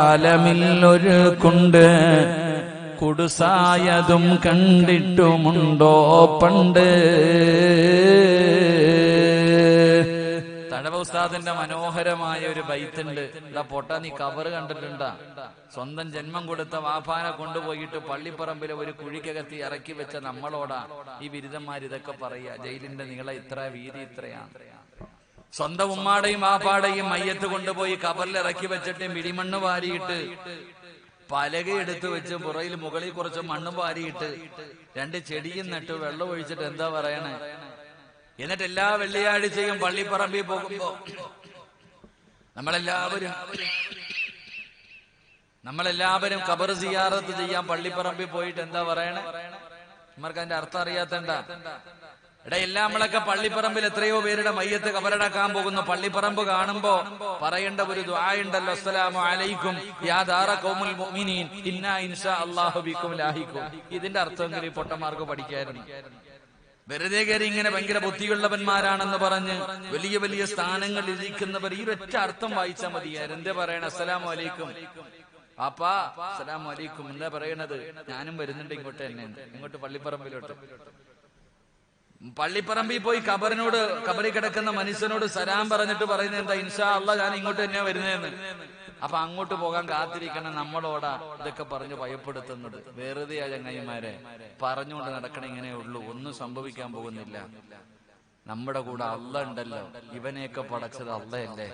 ആലമില്ലൊരു കൊണ്ട് കുടുസായതും കണ്ടിട്ടുമുണ്ടോ പണ്ട്. തഴവ ഉസ്താദിന്റെ മനോഹരമായ ഒരു ബൈത്തുണ്ട്. ഇതാ പൊട്ടാ, നീ കവറ് കണ്ടിട്ടുണ്ടാ? സ്വന്തം ജന്മം കൊടുത്ത വാപ്പാനെ കൊണ്ടുപോയിട്ട് പള്ളിപ്പറമ്പിലെ ഒരു കുഴിക്കകത്തി ഇറക്കി വെച്ച നമ്മളോടാ ഈ ബിരുദന്മാർ ഇതൊക്കെ പറയാ. ജയിലിന്റെ നീളം ഇത്ര, വീതി ഇത്രയാണ്. സ്വന്തം ഉമ്മാടെയും വാപ്പാടെയും മയ്യത്ത് കൊണ്ടുപോയി കബറിൽ ഇറക്കി വെച്ചിട്ട് മിടിമണ്ണ് വാരിയിട്ട് പലകയെടുത്ത് വെച്ച് പുറയിൽ മുകളിൽ കുറച്ച് മണ്ണ് വാരിയിട്ട് 2 ചെടിയും നട്ട് വെള്ളം ഒഴിച്ചിട്ട് എന്താ പറയണേ? എന്നിട്ട് എല്ലാ വെള്ളിയാഴ്ചയും പള്ളിപ്പറമ്പിൽ പോകുമ്പോ നമ്മളെല്ലാവരും ഖബർ സിയാറത്ത് ചെയ്യാൻ പള്ളിപ്പറമ്പിൽ പോയിട്ട് എന്താ പറയണേ? നമ്മൾക്ക് അതിന്റെ അർത്ഥം അറിയാത്തണ്ട. എല്ലാം നമ്മളൊക്കെ പള്ളിപ്പറമ്പിൽ എത്രയോ പേരുടെ മയ്യത്ത് കബറടക്കാൻ പോകുന്നു. പള്ളിപ്പറമ്പ് കാണുമ്പോ പറയേണ്ട ഒരു ദുആ ഉണ്ടല്ലോ, അസ്സലാമു അലൈക്കും യാ ദാറ ഖൗമുൽ മുഅ്മിനീൻ ഇന്നാ ഇൻഷാ അല്ലാഹു ബിക്കും ലാഹിക്കും. ഇതിന്റെ അർത്ഥമെങ്കിലും ഈ പൊട്ടന്മാർക്ക് പഠിക്കായിരുന്നു. വെറുതെ കയറി ഇങ്ങനെ ഭയങ്കര ബുദ്ധിയുള്ളവന്മാരാണെന്ന് പറഞ്ഞ് വലിയ വലിയ സ്ഥാനങ്ങളിൽ ഇരിക്കുന്നവർ ഈ ഒറ്റ അർത്ഥം വായിച്ചാൽ മതിയായിരുന്നു. എന്താ പറയണ? അസ്സലാമു അലൈക്കും ആപ്പാ, അസ്സലാമു അലൈക്കും എന്താ പറയണത്? ഞാനും വരുന്നുണ്ട് ഇങ്ങോട്ട് തന്നെ, ഇങ്ങോട്ട് പള്ളിപ്പറമ്പിലോട്ട്. പള്ളിപ്പറമ്പിൽ പോയി കബറിൽ കിടക്കുന്ന മനുഷ്യനോട് സലാം പറഞ്ഞിട്ട് പറയുന്നത് എന്താ? ഇൻഷാ അല്ലാഹ് ഞാൻ ഇങ്ങോട്ട് തന്നെയാ വരുന്നതെന്ന്. അപ്പൊ അങ്ങോട്ട് പോകാൻ കാത്തിരിക്കണം നമ്മളോടാ ഇതൊക്കെ പറഞ്ഞ് ഭയപ്പെടുത്തുന്നത്. വെറുതെ ചങ്ങായിമാരെ പറഞ്ഞുകൊണ്ട് നടക്കണ ഇങ്ങനെ ഉള്ളൂ, ഒന്നും സംഭവിക്കാൻ പോകുന്നില്ല. നമ്മുടെ കൂടെ അല്ല ഉണ്ടല്ലോ. ഇവനെയൊക്കെ പടച്ചത് അല്ലയല്ലേ?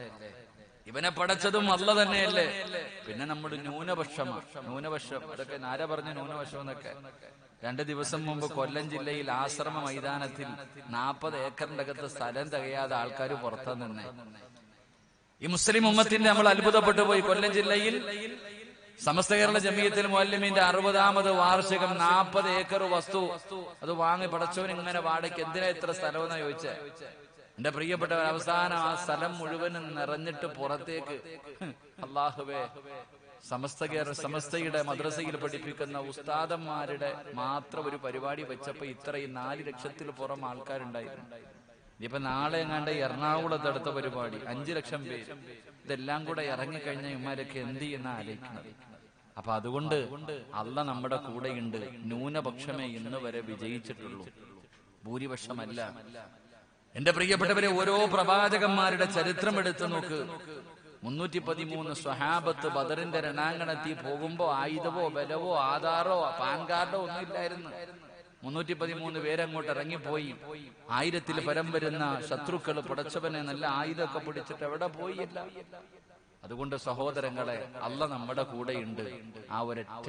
ഇവനെ പടച്ചതും അല്ല തന്നെയല്ലേ? പിന്നെ നമ്മുടെ ന്യൂനപക്ഷം അതൊക്കെ ആരാ പറഞ്ഞ ന്യൂനപക്ഷം എന്നൊക്കെ? 2 ദിവസം മുമ്പ് കൊല്ലം ജില്ലയിൽ ആശ്രമ മൈതാനത്തിൽ 40 ഏക്കറിന്റെ അകത്ത് സ്ഥലം തികയാതെ ആൾക്കാർ പുറത്തു നിന്നേ. ഈ മുസ്ലിം ഉമ്മത്തിന്റെ നമ്മൾ അത്ഭുതപ്പെട്ടു പോയി. കൊല്ലം ജില്ലയിൽ സമസ്ത കേരള ജമിയത്തുൽ മുഅല്ലിമീന്റെ 60ാമത് വാർഷികം 40 ഏക്കർ വസ്തു അത് വാങ്ങി പടച്ചവൻ ഇങ്ങനെ വാടകയ്ക്ക്. എന്തിനാ ഇത്ര സ്ഥലമെന്നാ ചോദിച്ചേ? എന്റെ പ്രിയപ്പെട്ടവർ, അവസാനം ആ സ്ഥലം മുഴുവനും നിറഞ്ഞിട്ട് പുറത്തേക്ക് അല്ലാഹുവേ, സമസ്തയുടെ മദ്രസയിൽ പഠിപ്പിക്കുന്ന ഉസ്താദന്മാരുടെ മാത്രം ഒരു പരിപാടി വെച്ചപ്പോ ഇത്രയും 4 ലക്ഷത്തിൽ പുറം ആൾക്കാരുണ്ടായിരുന്നു. ഇപ്പൊ നാളെ എങ്ങാണ്ട് എറണാകുളത്ത് അടുത്ത പരിപാടി 5 ലക്ഷം പേര്. ഇതെല്ലാം കൂടെ ഇറങ്ങിക്കഴിഞ്ഞ ഇമാരൊക്കെ എന്ത് ചെയ്യുന്ന ആലോചിക്കുന്നത്. അപ്പൊ അതുകൊണ്ട് അല്ല നമ്മുടെ കൂടെയുണ്ട്. ന്യൂനപക്ഷമേ ഇന്ന് വരെ വിജയിച്ചിട്ടുള്ളൂ, ഭൂരിപക്ഷമല്ല. എന്റെ പ്രിയപ്പെട്ടവരെ, ഓരോ പ്രവാചകന്മാരുടെ ചരിത്രം എടുത്തു നോക്ക്. 313 സ്വഹാബത്ത് ബദറിന്റെ രണാങ്കണത്തിൽ പോകുമ്പോ ആയുധവോ ബലവോ ആധാറോ പാൻ കാർഡോ ഒന്നും ഇല്ലായിരുന്നു. 313 പേരങ്ങോട്ട് ഇറങ്ങിപ്പോയി. 1000-ൽ പരം വരുന്ന ശത്രുക്കൾ പടച്ചവനെ നല്ല ആയുധമൊക്കെ പിടിച്ചിട്ട് എവിടെ പോയില്ല. അതുകൊണ്ട് സഹോദരങ്ങളെ, അല്ല നമ്മുടെ കൂടെയുണ്ട്. ആ ഒരൊറ്റ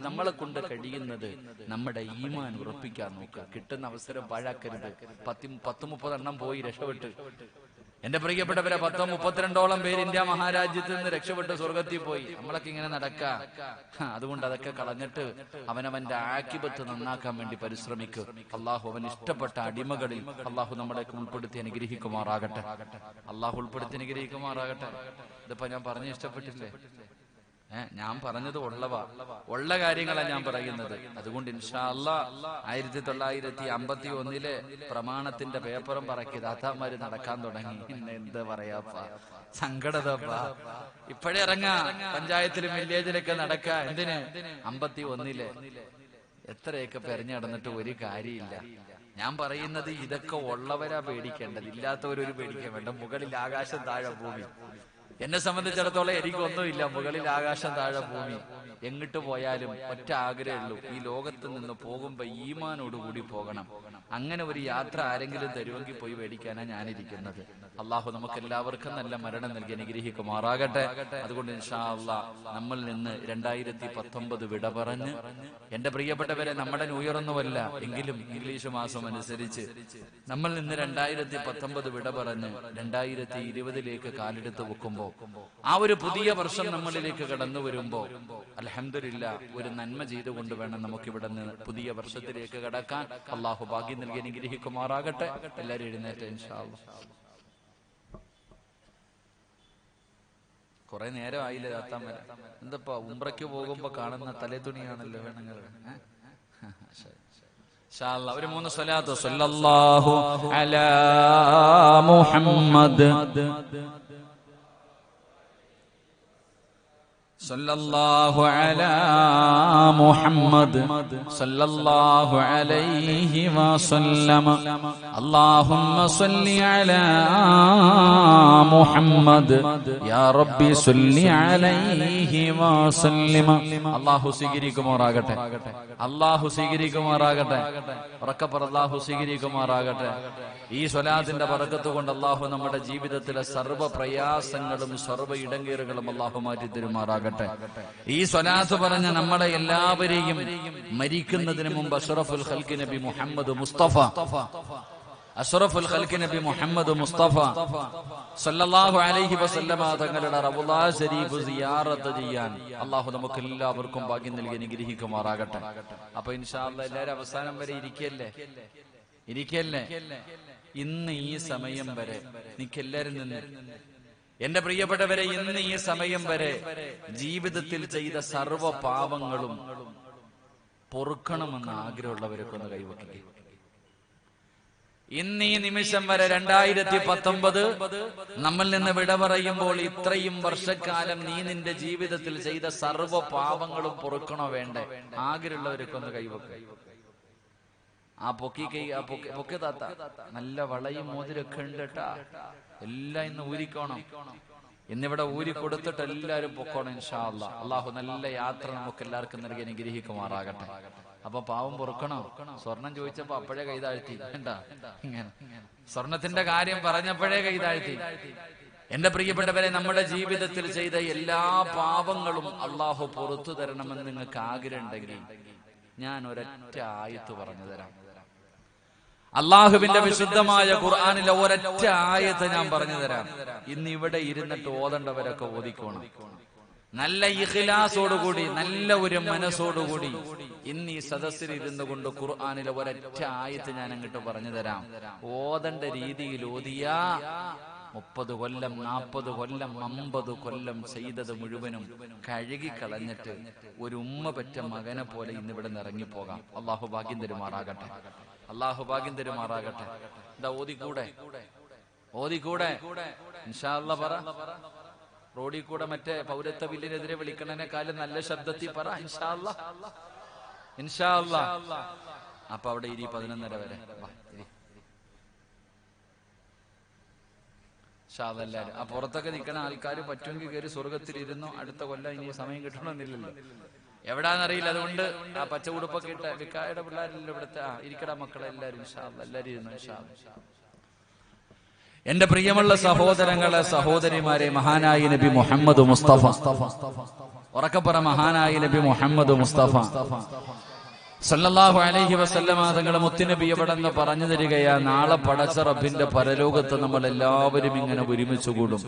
നമ്മളെ കൊണ്ട് കഴിയുന്നത് നമ്മുടെ ഈമാൻ ഉറപ്പിക്കാൻ നോക്കുക. കിട്ടുന്ന അവസരം പാഴാക്കരുത്. 10-30 എണ്ണം പോയി രക്ഷപ്പെട്ട്. എന്റെ പ്രിയപ്പെട്ടവരെ, 10-32ഓളം പേര് ഇന്ത്യ മഹാരാജ്യത്തിൽ നിന്ന് രക്ഷപ്പെട്ട് സ്വർഗത്തിൽ പോയി. നമ്മളൊക്കെ ഇങ്ങനെ നടക്കാം. അതുകൊണ്ട് അതൊക്കെ കളഞ്ഞിട്ട് അവനവന്റെ ആക്കിബത്ത് നന്നാക്കാൻ വേണ്ടി പരിശ്രമിക്കും. അള്ളാഹു അവൻ ഇഷ്ടപ്പെട്ട അടിമകളിൽ അള്ളാഹു നമ്മളെ ഉൾപ്പെടുത്തി അനുഗ്രഹിക്കുമാറാകട്ടെ. അള്ളാഹു ഉൾപ്പെടുത്തി അനുഗ്രഹിക്കുമാറാകട്ടെ. ഇതിപ്പോ ഞാൻ പറഞ്ഞ് ഇഷ്ടപ്പെട്ടില്ലേ? ഞാൻ പറഞ്ഞത് ഉള്ള കാര്യങ്ങളാണ് ഞാൻ പറയുന്നത്. അതുകൊണ്ട് ഇൻഷാ അല്ലാഹ് 1951 പ്രമാണത്തിന്റെ പേപ്പറും പറക്കി ദാതാമാര് നടക്കാൻ തുടങ്ങി. എന്താ പറയാപ്പാ, സങ്കടതപ്പാ. ഇപ്പോഴേ ഇറങ്ങാ, പഞ്ചായത്തിലും വില്ലേജിലൊക്കെ നടക്കാ. എന്തിന്? 51 എത്രയൊക്കെ പെരഞ്ഞു നടന്നിട്ട് ഒരു കാര്യമില്ല. ഞാൻ പറയുന്നത് ഇതൊക്കെ ഉള്ളവരാ പേടിക്കേണ്ടത്, ഇല്ലാത്തവരൊരു പേടിക്കാൻ വേണ്ട. മുകളിൽ ആകാശം, താഴെ ഭൂമി. എന്നെ സംബന്ധിച്ചിടത്തോളം എനിക്കൊന്നുമില്ല. മുകളിൽ ആകാശം, താഴെ ഭൂമി. എങ്ങിട്ട് പോയാലും ഒറ്റ ആഗ്രഹമുള്ളൂ, ഈ ലോകത്ത് നിന്ന് പോകുമ്പോ ഈമാനോടുകൂടി പോകണം. അങ്ങനെ ഒരു യാത്ര ആരെങ്കിലും തരുമെങ്കിൽ പോയി മേടിക്കാനാ ഞാനിരിക്കുന്നത്. അള്ളാഹു നമുക്ക് എല്ലാവർക്കും നല്ല മരണം നൽകി അനുഗ്രഹിക്കുമാറാകട്ടെ. അതുകൊണ്ട് ഇൻഷാ അല്ലാഹ് നമ്മൾ നിന്ന് 2019 വിട പറഞ്ഞ്, എന്റെ പ്രിയപ്പെട്ടവരെ, നമ്മുടെ ന്യൂ ഇയർ ഒന്നുമല്ല എങ്കിലും ഇംഗ്ലീഷ് മാസം അനുസരിച്ച് നമ്മൾ നിന്ന് 2019 വിട പറഞ്ഞ് 2020 കാലെടുത്ത് വെക്കുമ്പോ, ആ ഒരു പുതിയ വർഷം നമ്മളിലേക്ക് കടന്നു വരുമ്പോ അൽഹംദുലില്ലാഹ് ഒരു നന്മ ചെയ്തുകൊണ്ട് വേണം നമുക്കിവിടെ നിന്ന് പുതിയ വർഷത്തിലേക്ക് കടക്കാൻ. അള്ളാഹു ഭാഗ്യം നൽകി അനുഗ്രഹിക്കുമാറാകട്ടെ. എല്ലാവരും എഴുന്നേറ്റ് ഇൻഷാ അല്ലാഹ്. കുറെ നേരം ആയില്ലേ താത്താൻ വരെ? എന്തപ്പാ, ഉംറയ്ക്ക് പോകുമ്പോ കാണുന്ന തലേത്തുണിയാണല്ലോ വേണങ്ങൾ. ഒരു 3 സ്വലാത്ത്. സല്ലല്ലാഹു അലാ മുഹമ്മദ് സല്ലല്ലാഹു അലാ മുഹമ്മദ് സല്ലല്ലാഹു അലൈഹി വസല്ലമ അല്ലാഹുമ്മ സ്വല്ലി അലാ മുഹമ്മദ് യാ റബ്ബി സ്വല്ലി അലൈഹി വസല്ലമ. അല്ലാഹു സ്വീകരിക്കുമാറാകട്ടെ, അല്ലാഹു സ്വീകരിക്കുമാറാകട്ടെ, ഉറക്കപ്പറ അല്ലാഹു സ്വീകരിക്കുമാറാകട്ടെ. ഈ സ്വലാത്തിന്റെ ബറക്കത്ത് കൊണ്ട് അല്ലാഹു നമ്മുടെ ജീവിതത്തിലെ സർവ്വ പ്രയാസങ്ങളും സർവ്വ ഇടങ്ങേറുകളും അല്ലാഹു മാറ്റി തരുമാറാകട്ടെ. ഈ സ്വലാത്ത് പറഞ്ഞ നമ്മളെ എല്ലാവരെയും മരിക്കുന്നതിന് മുമ്പ് അഷ്റഫുൽ ഖൽഖ് നബി മുഹമ്മദ് മുസ്തഫ, അഷ്റഫുൽ ഖൽഖ് നബി മുഹമ്മദ് മുസ്തഫ സല്ലല്ലാഹു അലൈഹി വസല്ലമ തങ്ങളുടെ റൗള ശരീഫ് സിയാറത്ത് ചെയ്യാൻ അല്ലാഹു നമുക്ക് എല്ലാവർക്കും ഭാഗ്യം നൽകി അനുഗ്രഹിക്കുമാറാകട്ടെ. അപ്പൊ ഇൻഷാ അല്ലാഹ് എല്ലാവരും അവസാനം വരെ ഇരിക്കല്ലേ. ഇന്ന് ഈ സമയം വരെ നിക്കെല്ലാരും നിന്ന്, എന്റെ പ്രിയപ്പെട്ടവരെ, ഇന്ന് ഈ സമയം വരെ ജീവിതത്തിൽ ചെയ്ത സർവ്വ പാപങ്ങളും പൊറുക്കണമെന്ന് ആഗ്രഹമുള്ളവരൊക്കെ ഒന്ന് കൈവയ്ക്കുക. ഇന്ന് ഈ നിമിഷം വരെ 2019 നമ്മൾ നിന്ന് വിട പറയുമ്പോൾ ഇത്രയും വർഷക്കാലം നീ നിന്റെ ജീവിതത്തിൽ ചെയ്ത സർവ്വ പാപങ്ങളും പൊറുക്കണോ വേണ്ടേ? ആഗ്രഹമുള്ളവരൊക്കെ ഒന്ന് കൈവയ്ക്കുക. ആ പൊക്കി താത്ത നല്ല വളയും മോതിരൊക്കെ ഉണ്ട് കേട്ടാ. എല്ലാം ഇന്ന് ഊരിക്കോണം. ഇന്നിവിടെ ഊരി കൊടുത്തിട്ട് എല്ലാവരും പൊക്കോണം ഇൻഷാ അല്ലാഹ്. അള്ളാഹു നല്ല യാത്ര നമുക്ക് എല്ലാവർക്കും നൽകി അനുഗ്രഹിക്കുമാറാകട്ടെ. അപ്പൊ പാവം പൊറുക്കണോ? സ്വർണം ചോദിച്ചപ്പോ അപ്പോഴേ കൈതാഴ്ത്തി. എന്താ ഇങ്ങനെ സ്വർണത്തിന്റെ കാര്യം പറഞ്ഞപ്പോഴേ കൈതാഴ്ത്തി. എന്റെ പ്രിയപ്പെട്ടവരെ, നമ്മുടെ ജീവിതത്തിൽ ചെയ്ത എല്ലാ പാപങ്ങളും അള്ളാഹു പുറത്തു തരണമെന്ന് നിങ്ങൾക്ക് ആഗ്രഹം ഉണ്ടെങ്കിൽ ഞാൻ ഒരൊറ്റ ആയത്ത് പറഞ്ഞു തരാം. അള്ളാഹുവിന്റെ വിശുദ്ധമായ ഖുർആനിലെ ഒരൊറ്റ ആയത്ത് ഞാൻ പറഞ്ഞു തരാം. ഇന്ന് ഇവിടെ ഇരുന്നിട്ട് ഓതേണ്ടവരൊക്കെ ഓതിക്കോണം. നല്ല ഇഖ്ലാസോടുകൂടി, നല്ല ഒരു മനസ്സോടുകൂടി ഇന്ന് ഈ സദസ്സിൽ ഇരുന്നു കൊണ്ട് ഖുർആനിലെ ഒരൊറ്റ ആയത്ത് ഞാൻ അങ്ങോട്ട് പറഞ്ഞു തരാം. ഓതേണ്ട രീതിയിൽ ഓതിയാ 30 കൊല്ലം 40 കൊല്ലം 50 കൊല്ലം ചെയ്തത് മുഴുവനും കഴുകിക്കളഞ്ഞിട്ട് ഒരു ഉമ്മ പെറ്റ മകനെ പോലെ ഇന്നിവിടെ നിറങ്ങിപ്പോകാം. അള്ളാഹു ഭാഗ്യം തരുമാറാകട്ടെ, അള്ളാഹു ഭാഗ്യം തരുമാറാകട്ടെ. എന്താ ഓതിക്കൂടെ ഇൻഷാ അല്ലാഹ് പറ. റോഡിൽ കൂടെ മറ്റേ പൗരത്വ ബില്ലിനെതിരെ വിളിക്കണേക്കാളും നല്ല ശബ്ദത്തിൽ പറ ഇൻഷാ അല്ലാഹ്, ഇൻഷാ അല്ലാഹ്. അപ്പൊ അവിടെ 11:30 വരെ എല്ലാവരും ആ പുറത്തൊക്കെ നിൽക്കുന്ന ആൾക്കാർ പറ്റുമെങ്കിൽ കയറി സ്വർഗത്തിലിരുന്നു. അടുത്ത കൊല്ലം ഇനി സമയം കിട്ടണമെന്നില്ലല്ലോ, എവിടാന്നറിയില്ല. അതുകൊണ്ട് ആ പച്ച ഉടുപ്പൊക്കെ ഇട്ട വിക്കായുടെ പിള്ളേരെല്ലാം ഇവിടുത്തെ ഇരിക്കട മക്കളെ എല്ലാവരും എല്ലാവരും ഇരുന്നു. എന്റെ പ്രിയമുള്ള സഹോദരങ്ങളെ, സഹോദരിമാരെ, മഹാനായ നബി മുഹമ്മദ് മുസ്തഫ, ഉറക്കപ്പറ മഹാനായ നബി മുഹമ്മദ് മുസ്തഫ സല്ലല്ലാഹു അലൈഹി വസല്ലമ തങ്ങളുടെ മുത്തുനബി എവിടെ നിന്ന് പറഞ്ഞു തരികയാ, നാളെ പടച്ച റബ്ബിന്റെ പരലോകത്ത് നമ്മൾ എല്ലാവരും ഇങ്ങനെ ഒരുമിച്ച് കൂടും.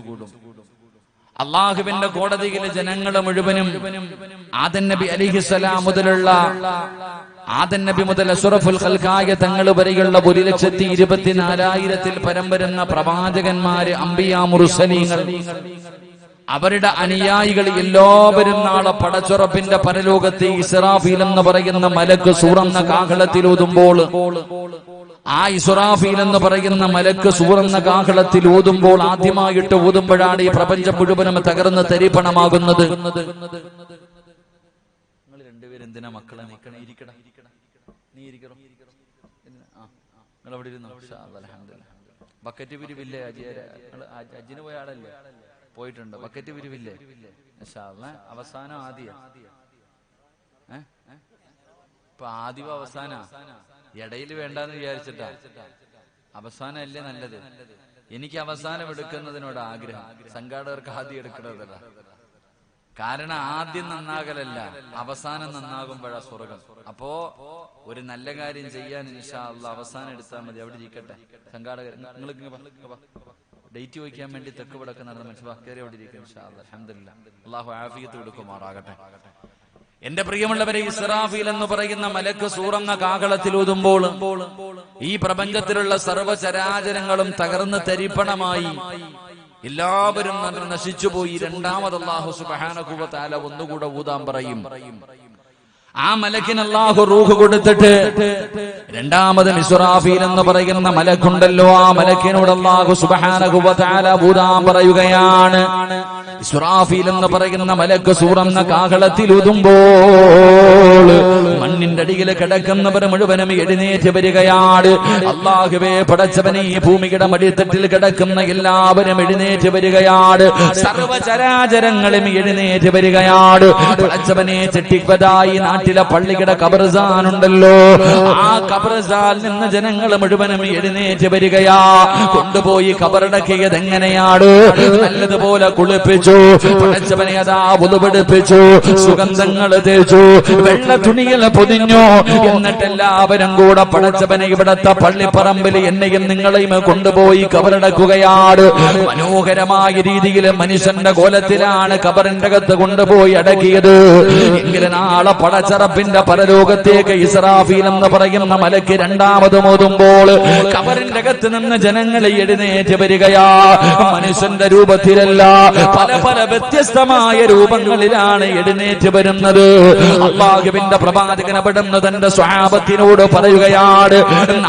അള്ളാഹുവിന്റെ കോടതിയിലെ ജനങ്ങളെ മുഴുവനും ആദം നബി അലൈഹിസ്സലാം മുതലുള്ള ആദം നബി മുതൽ അഷ്റഫുൽ ഖൽഖായ തങ്ങൾ വരെയുള്ള 1,24,000 പരം വരുന്ന പ്രവാചകന്മാര്, അംബിയാ, മുർസലീങ്ങൾ, അവരുടെ അനുയായികൾ എല്ലാവരും നാളെ പടച്ചുറപ്പിന്റെ പരലോകത്ത് ഇസ്രാഫീൽ എന്ന് പറയുന്ന മലക്ക് സൂറന്ന കാഹളത്തിൽ ഊതുമ്പോൾ, ആ ഇസ്രാഫീൽ എന്ന് പറയുന്ന മലക്ക് സൂറന്ന കാഹളത്തിൽ ഊതുമ്പോൾ, ആദ്യമായിട്ട് ഊതുമ്പോഴാണ് ഈ പ്രപഞ്ചം മുഴുവനും തകർന്ന് തരിപ്പണമാകുന്നത്. നിങ്ങൾ രണ്ടുപേരും എന്തിനാ മക്കളെ നിൽക്കണേ? ഇരിക്കട, നീ ഇരിക്കണം. നിങ്ങൾ അവിടെ ഇരുന്നോ? അൽഹംദുലില്ലാഹ്. ബക്കറ്റ് പിരിവില്ലേ? അജിന് പോയ ആളല്ലേ? പോയിട്ടുണ്ട്. ബക്കറ്റ് പിരിവില്ലേ? അവസാനം ആദ്യ ഇപ്പൊ ആദ്യം അവസാന ഇടയിൽ വേണ്ടെന്ന് വിചാരിച്ചിട്ടാ. അവസാനം അല്ലേ നല്ലത്? എനിക്ക് അവസാനം എടുക്കുന്നതിനോട് ആഗ്രഹം, സംഘാടകർക്ക് ആദ്യം എടുക്കുന്നതല്ല. കാരണം ആദ്യം നന്നാകലല്ല, അവസാനം നന്നാകുമ്പോഴാ സ്വർഗം. അപ്പോ ഒരു നല്ല കാര്യം ചെയ്യാൻ ഇൻഷാ അല്ലാഹ് അവസാനം എടുത്താൽ മതി. അവിടെ ഇരിക്കട്ടെ സംഘാടകർ. നിങ്ങൾക്ക് ഡേറ്റ് വയ്ക്കാൻ വേണ്ടി തെക്ക് വടക്ക് നടന്ന മനുഷ്യർ കയറി അവിടെ ഇരിക്കും ഇൻഷാ അല്ലാഹ്. അൽഹംദുലില്ലാഹ്. അല്ലാഹു ആഫിയത്ത് കൊടുക്കുമാറാകട്ടെ. എന്റെ പ്രിയമുള്ളവരെ, ഇസ്രാഫീൽ എന്ന് പറയുന്ന മലക്ക് സൂറന്ന കാഹളത്തിൽ ഊതുമ്പോൾ ഈ പ്രപഞ്ചത്തിലുള്ള സർവ്വചരാചരങ്ങളും തകർന്ന് തരിപ്പണമായി എല്ലാവരും നശിച്ചുപോയി. രണ്ടാമത് അല്ലാഹു സുബ്ഹാനഹു വ തആല ഒന്നുകൂടെ ഊതാൻ പറയും. ആ മലക്കിന് അല്ലാഹു റൂഹ് കൊടുത്തിട്ട് രണ്ടാമത് ഇസ്രാഫീൽ എന്ന് പറയുന്ന മലക്കുണ്ടല്ലോ, ആ മലക്കിനോട് അല്ലാഹു സുബ്ഹാനഹു വ തആല ഊതാൻ പറയുകയാണ്. ഇസ്രാഫീൽ എന്ന് പറയുന്ന മലക്ക് സൂറന്ന കാഹളത്തിൽ ഊതുമ്പോൾ മണ്ണിന്റെ അടിയിൽ കിടക്കുന്നവർ മുഴുവനും എഴുന്നേറ്റ് വരികയാണ്. അല്ലാഹുവേ പടച്ചവനെ, ഈ ഭൂമിയുടെ മടിത്തട്ടിൽ കിടക്കുന്ന എല്ലാവരും എഴുന്നേറ്റ് വരികയാണ്. സർവചരാചരങ്ങളും എഴുന്നേറ്റ് വരികയാണ്. പടച്ചവനെ, ചെട്ടിപ്പതായി നാട്ടിലെ പള്ളിയുടെ ഖബർസ്ഥാനുണ്ടല്ലോ, ആ ഖബർസ്ഥാനിൽ നിന്ന് ജനങ്ങൾ മുഴുവനും എഴുന്നേറ്റ് വരികയാ. കൊണ്ടുപോയി ഖബറടക്കിയത് എങ്ങനെയാണ്? നല്ലതുപോലെ കുളിപ്പിച്ചു, പടച്ചവനെ അതാ വുളുവെടുപ്പിച്ചു, സുഗന്ധങ്ങൾ തേച്ചു, വെള്ള തുണിയിൽ പൊതിഞ്ഞു. എന്നിട്ട് എല്ലാവരും കൂടെ പടച്ചവനെ ഇവിടത്തെ പള്ളിപ്പറമ്പിൽ എന്നെയും നിങ്ങളെയും കൊണ്ടുപോയി ഖബറടക്കുകയാണ്. മനോഹരമായ രീതിയിൽ മനുഷ്യന്റെ കോലത്തിലാണ് ഖബറിന്റെ അകത്ത് കൊണ്ടുപോയി അടക്കിയത്. എങ്കിലും നാളെ പടച്ചറപ്പിന്റെ പരലോകത്തേക്ക് ഇസ്രാഫീൽ എന്ന് പറയുന്ന മലക്ക് രണ്ടാമത് മോതുമ്പോൾ ഖബറിന്റെ അകത്ത് നിന്ന് ജനങ്ങൾ എഴുന്നേറ്റ് വരികയാ. മനുഷ്യന്റെ രൂപത്തിലല്ല, പല പല വ്യത്യസ്തമായ രൂപങ്ങളിലാണ് എഴുന്നേറ്റ് വരുന്നത്. അല്ലാഹുവിന്റെ പ്രവാചകൻ അവിടുന്ന് തന്റെ സ്വഹാബത്തിനോട് പറയുകയാണ്,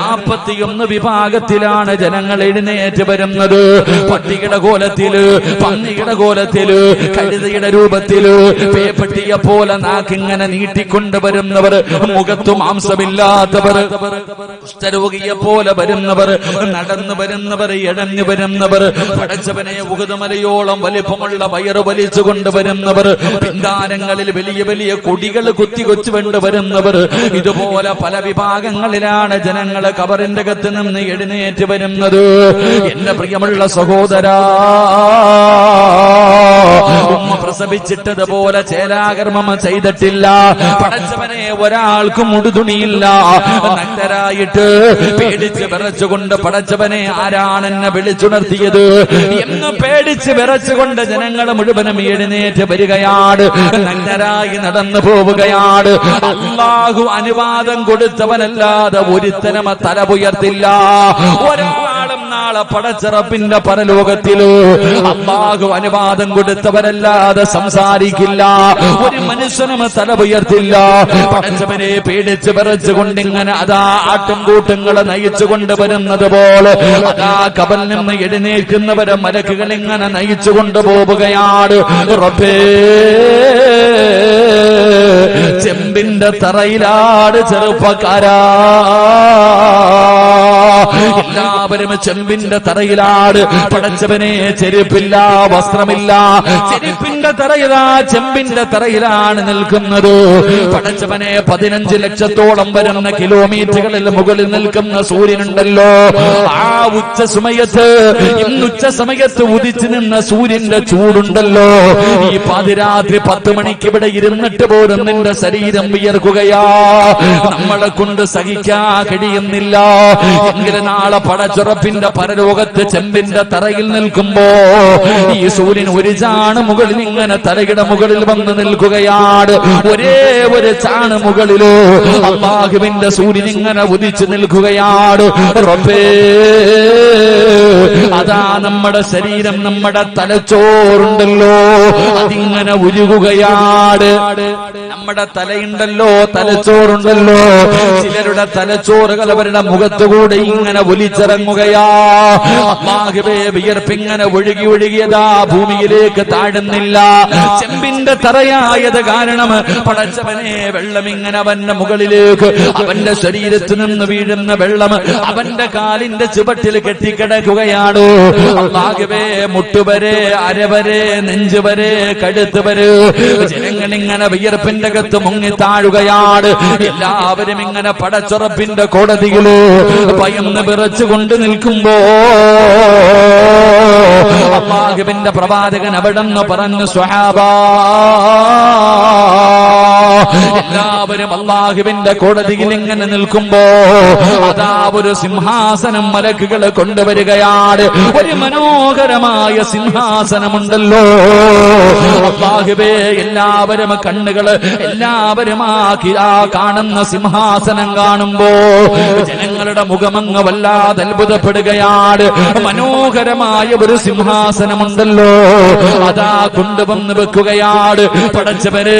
41 വിഭാഗത്തിലാണ് ജനങ്ങൾ എഴുന്നേറ്റ് വരുന്നത്. പട്ടിയുടെ കോലത്തില്, പന്നിയുടെ കോലത്തില്, കഴുതയുടെ രൂപത്തില്, പേപ്പട്ടിയെ പോലെ നാക്കിങ്ങനെ നീട്ടിക്കൊണ്ടുവരുന്നവർ, മുഖത്തു മാംസമില്ലാത്തവർ, കുഷ്ഠരോഗിയെ പോലെ വരുന്നവർ, നടന്നു വരുന്നവർ, ഇഴഞ്ഞു വരുന്നവർ, പടച്ചവനെ ഉഹദ് മലയോളം വലിപ്പമുള്ള വയറ് വലിച്ചു കൊണ്ടുവരുന്നവർ, പിന്താരങ്ങളിൽ വലിയ വലിയ കൊടികൾ കുത്തികൊച്ചു കൊണ്ടുവരുന്നവർ, ഇതുപോലെ പല വിഭാഗങ്ങളിലാണ് ജനങ്ങൾ ഖബറിന്റെ അകത്ത് നിന്ന് എഴുന്നേറ്റ് വരുന്നത്. എന്റെ പ്രിയമുള്ള സഹോദരാ, ഉമ്മ പ്രസവിച്ചിട്ടതുപോലെ ചേലാകർമ്മം ചെയ്തിട്ടില്ല. പടച്ചവനെ, ഒരാൾക്കും ഉടുതുണിയില്ല. നഗ്നരായിട്ട് പേടിച്ച് വിറച്ചുകൊണ്ട് പടച്ചവനെ, ആരാണ് എന്നെ വിളിച്ചുണർത്തിയത് എന്ന് പേടിച്ച് വിറച്ചുകൊണ്ട് ജനങ്ങൾ മുഴുവനും എഴുന്നേറ്റ് വരികയാണ്. നഗ്നരായി നടന്നു പോവുകയാണ്. അല്ലാഹു അനുവാദം കൊടുത്തവനല്ലാതെ ഒരുത്തനും തല ഉയർത്തില്ല. ഒരാളും നാളെ പടച്ചറപ്പിന്റെ പരലോകത്തില് അല്ലാഹു അനുവാദം കൊടുത്തവനല്ലാതെ സംസാരിക്കില്ല. ഒരു മനുഷ്യനും തല ഉയർത്തില്ല. പടച്ചവനെ പേടിച്ച് വിറച്ചുകൊണ്ട് ഇങ്ങനെ അതാ ആട്ടും കൂട്ടങ്ങളെ നയിച്ചു കൊണ്ടുവരുന്നത് പോലെ അതാ ഖബറിൽ നിന്ന് എഴുന്നേൽക്കുന്നവരെ മലക്കുകൾ ഇങ്ങനെ നയിച്ചു കൊണ്ടുപോവുകയാണ്. റബ്ബേ, ചെമ്പിന്റെ തറയിലാണ് ചെറുപ്പക്കാരാ, എല്ലാവരും ചെമ്പിന്റെ തറയിലാണ്. പടച്ചവനെ, ചെരുപ്പില്ല, വസ്ത്രമില്ല, ചെരുപ്പിന്റെ തറയിലാ, ചെമ്പിന്റെ തറയിലാണ് നിൽക്കുന്നത്. പടച്ചവനെ, 15 ലക്ഷത്തോളം വരുന്ന കിലോമീറ്ററുകളിൽ മുകളിൽ നിൽക്കുന്ന സൂര്യനുണ്ടല്ലോ, ആ ഉച്ച സമയത്ത്, ഇന്നുച്ച സമയത്ത് ഉദിച്ചു നിന്ന സൂര്യന്റെ ചൂടുണ്ടല്ലോ, ഈ പാതിരാത്രി 10 മണിക്ക് ഇവിടെ ഇരുന്നിട്ട് പോലും നിന്റെ ശരീരം വിയർക്കുകയാ. നമ്മളെ കൊണ്ട് സഹിക്കാൻ കഴിയുന്നില്ല. എങ്കിലും നാളെ പടച്ചുറപ്പിന്റെ പരലോകത്ത് ചെമ്പിന്റെ തറയിൽ നിൽക്കുമ്പോ ഈ സൂര്യൻ ഒരു ചാണ് മുകളിൽ ഇങ്ങനെ തലയുടെ മുകളിൽ വന്ന് നിൽക്കുകയാണ്. ഒരേ ഒരു ചാണ് മുകളിലോ അല്ലാഹുവിന്റെ സൂര്യൻ ഇങ്ങനെ ഉദിച്ചു നിൽക്കുകയാണ്. റബ്ബേ, അതാ നമ്മുടെ ശരീരം, നമ്മുടെ തലച്ചോറുണ്ടല്ലോ, അതിങ്ങനെ ഉരുകുകയാണ്. നമ്മുടെ തലയുണ്ടല്ലോ, തലച്ചോറുണ്ടല്ലോ, ചിലരുടെ തലച്ചോറുകൾ അവരുടെ മുഖത്തുകൂടെ ഇങ്ങനെ ഒലിച്ചിറങ്ങുകയാ. അല്ലാഹുവേ, വിയർപ്പിങ്ങനെ ഒഴുകി ഒഴുകിയതാ ഭൂമിയിലേക്ക് താഴുന്നില്ല. ചെമ്പിന്റെ തറയായത് കാരണം പടച്ചവനെ, വെള്ളം ഇങ്ങനെ അവന്റെ മുകളിലേക്ക്, അവന്റെ ശരീരത്തിൽ നിന്ന് വീഴുന്ന വെള്ളം അവന്റെ കാലിന്റെ ചുവട്ടിൽ കെട്ടിക്കിടക്കുകയാണ്. അല്ലാഹുവേ, മുട്ടുവരെ, അരവരെ, നെഞ്ചുവരെ, കഴുത്ത് വരെ ജനങ്ങൾ ഇങ്ങനെ വിയർപ്പിന്റെ അകത്ത് മുങ്ങി താഴുകയാണ്. എല്ലാവരും ഇങ്ങനെ പടച്ചുറപ്പിന്റെ കോടതിയില് ഭയന്ന് വിറച്ചുകൊണ്ട് നിൽക്കുമ്പോ അല്ലാഹുവിന്റെ പ്രവാചകൻ അവിടെന്ന് പറഞ്ഞു, സ്വഹാബാ, എല്ലാവരും അല്ലാഹുവിന്റെ കോടതിയിൽ ഇങ്ങനെ നിൽക്കുമ്പോ അതാ ഒരു സിംഹാസനം മലക്കുകൾ കൊണ്ടുവരികയാണ്. ഒരു മനോഹരമായ സിംഹാസനമുണ്ടല്ലോ. അല്ലാഹുവേ, എല്ലാവരും കണ്ണുകള് എല്ലാവരും ആ കാണുന്ന സിംഹാസനം കാണുമ്പോ ജനങ്ങളുടെ മുഖമങ്ങ് വല്ലാതെ അത്ഭുതപ്പെടുകയാണ്. മനോഹരമായ ഒരു സിംഹാസനമുണ്ടല്ലോ, അതാ കൊണ്ടുവന്ന് വെക്കുകയാണ്. പടച്ചവരെ,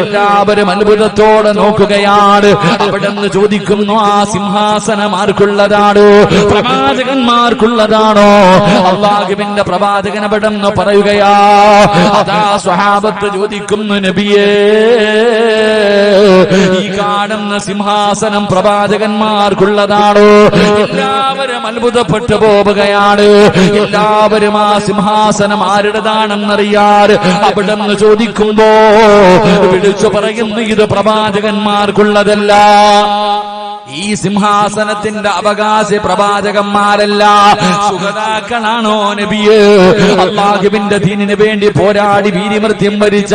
എല്ലാവരും അത്ഭുതത്തോടെ നോക്കുകയാണ്. അവിടെ നിന്ന് ചോദിക്കുന്നു, ആ സിംഹാസനം ആർക്കുള്ളതാണ്? പ്രവാചകന്മാർക്കുള്ളതാണോ? അല്ലാഹുവിന്റെ പ്രവാചകൻ അവിടെ നിന്ന് പറയുകയാ. അതാ സ്വഹാബത്ത് ചോദിക്കുന്നു, നബിയേ, ഈ കാണുന്ന സിംഹാസനം പ്രവാചകന്മാർക്കുള്ളതാണോ? എല്ലാവരും അത്ഭുതപ്പെട്ടു പോവുകയാണ്. എല്ലാവരും ആ സിംഹാസനം ആരുടേതാണെന്നറിയാറ് അവിടെ നിന്ന് ചോദിക്കുമ്പോ വിളിച്ചു പറയുന്നു, ഇത് പ്രവാചകന്മാർക്കുള്ളതല്ല. ഈ സിംഹാസനത്തിന്റെ അവകാശി പ്രവാചകന്മാരല്ല, ശുഹദാക്കളാണോ നബിയേ? അല്ലാഹുവിന്റെ ദീനിന് വേണ്ടി പോരാടി വീരമൃത്യം വരിച്ച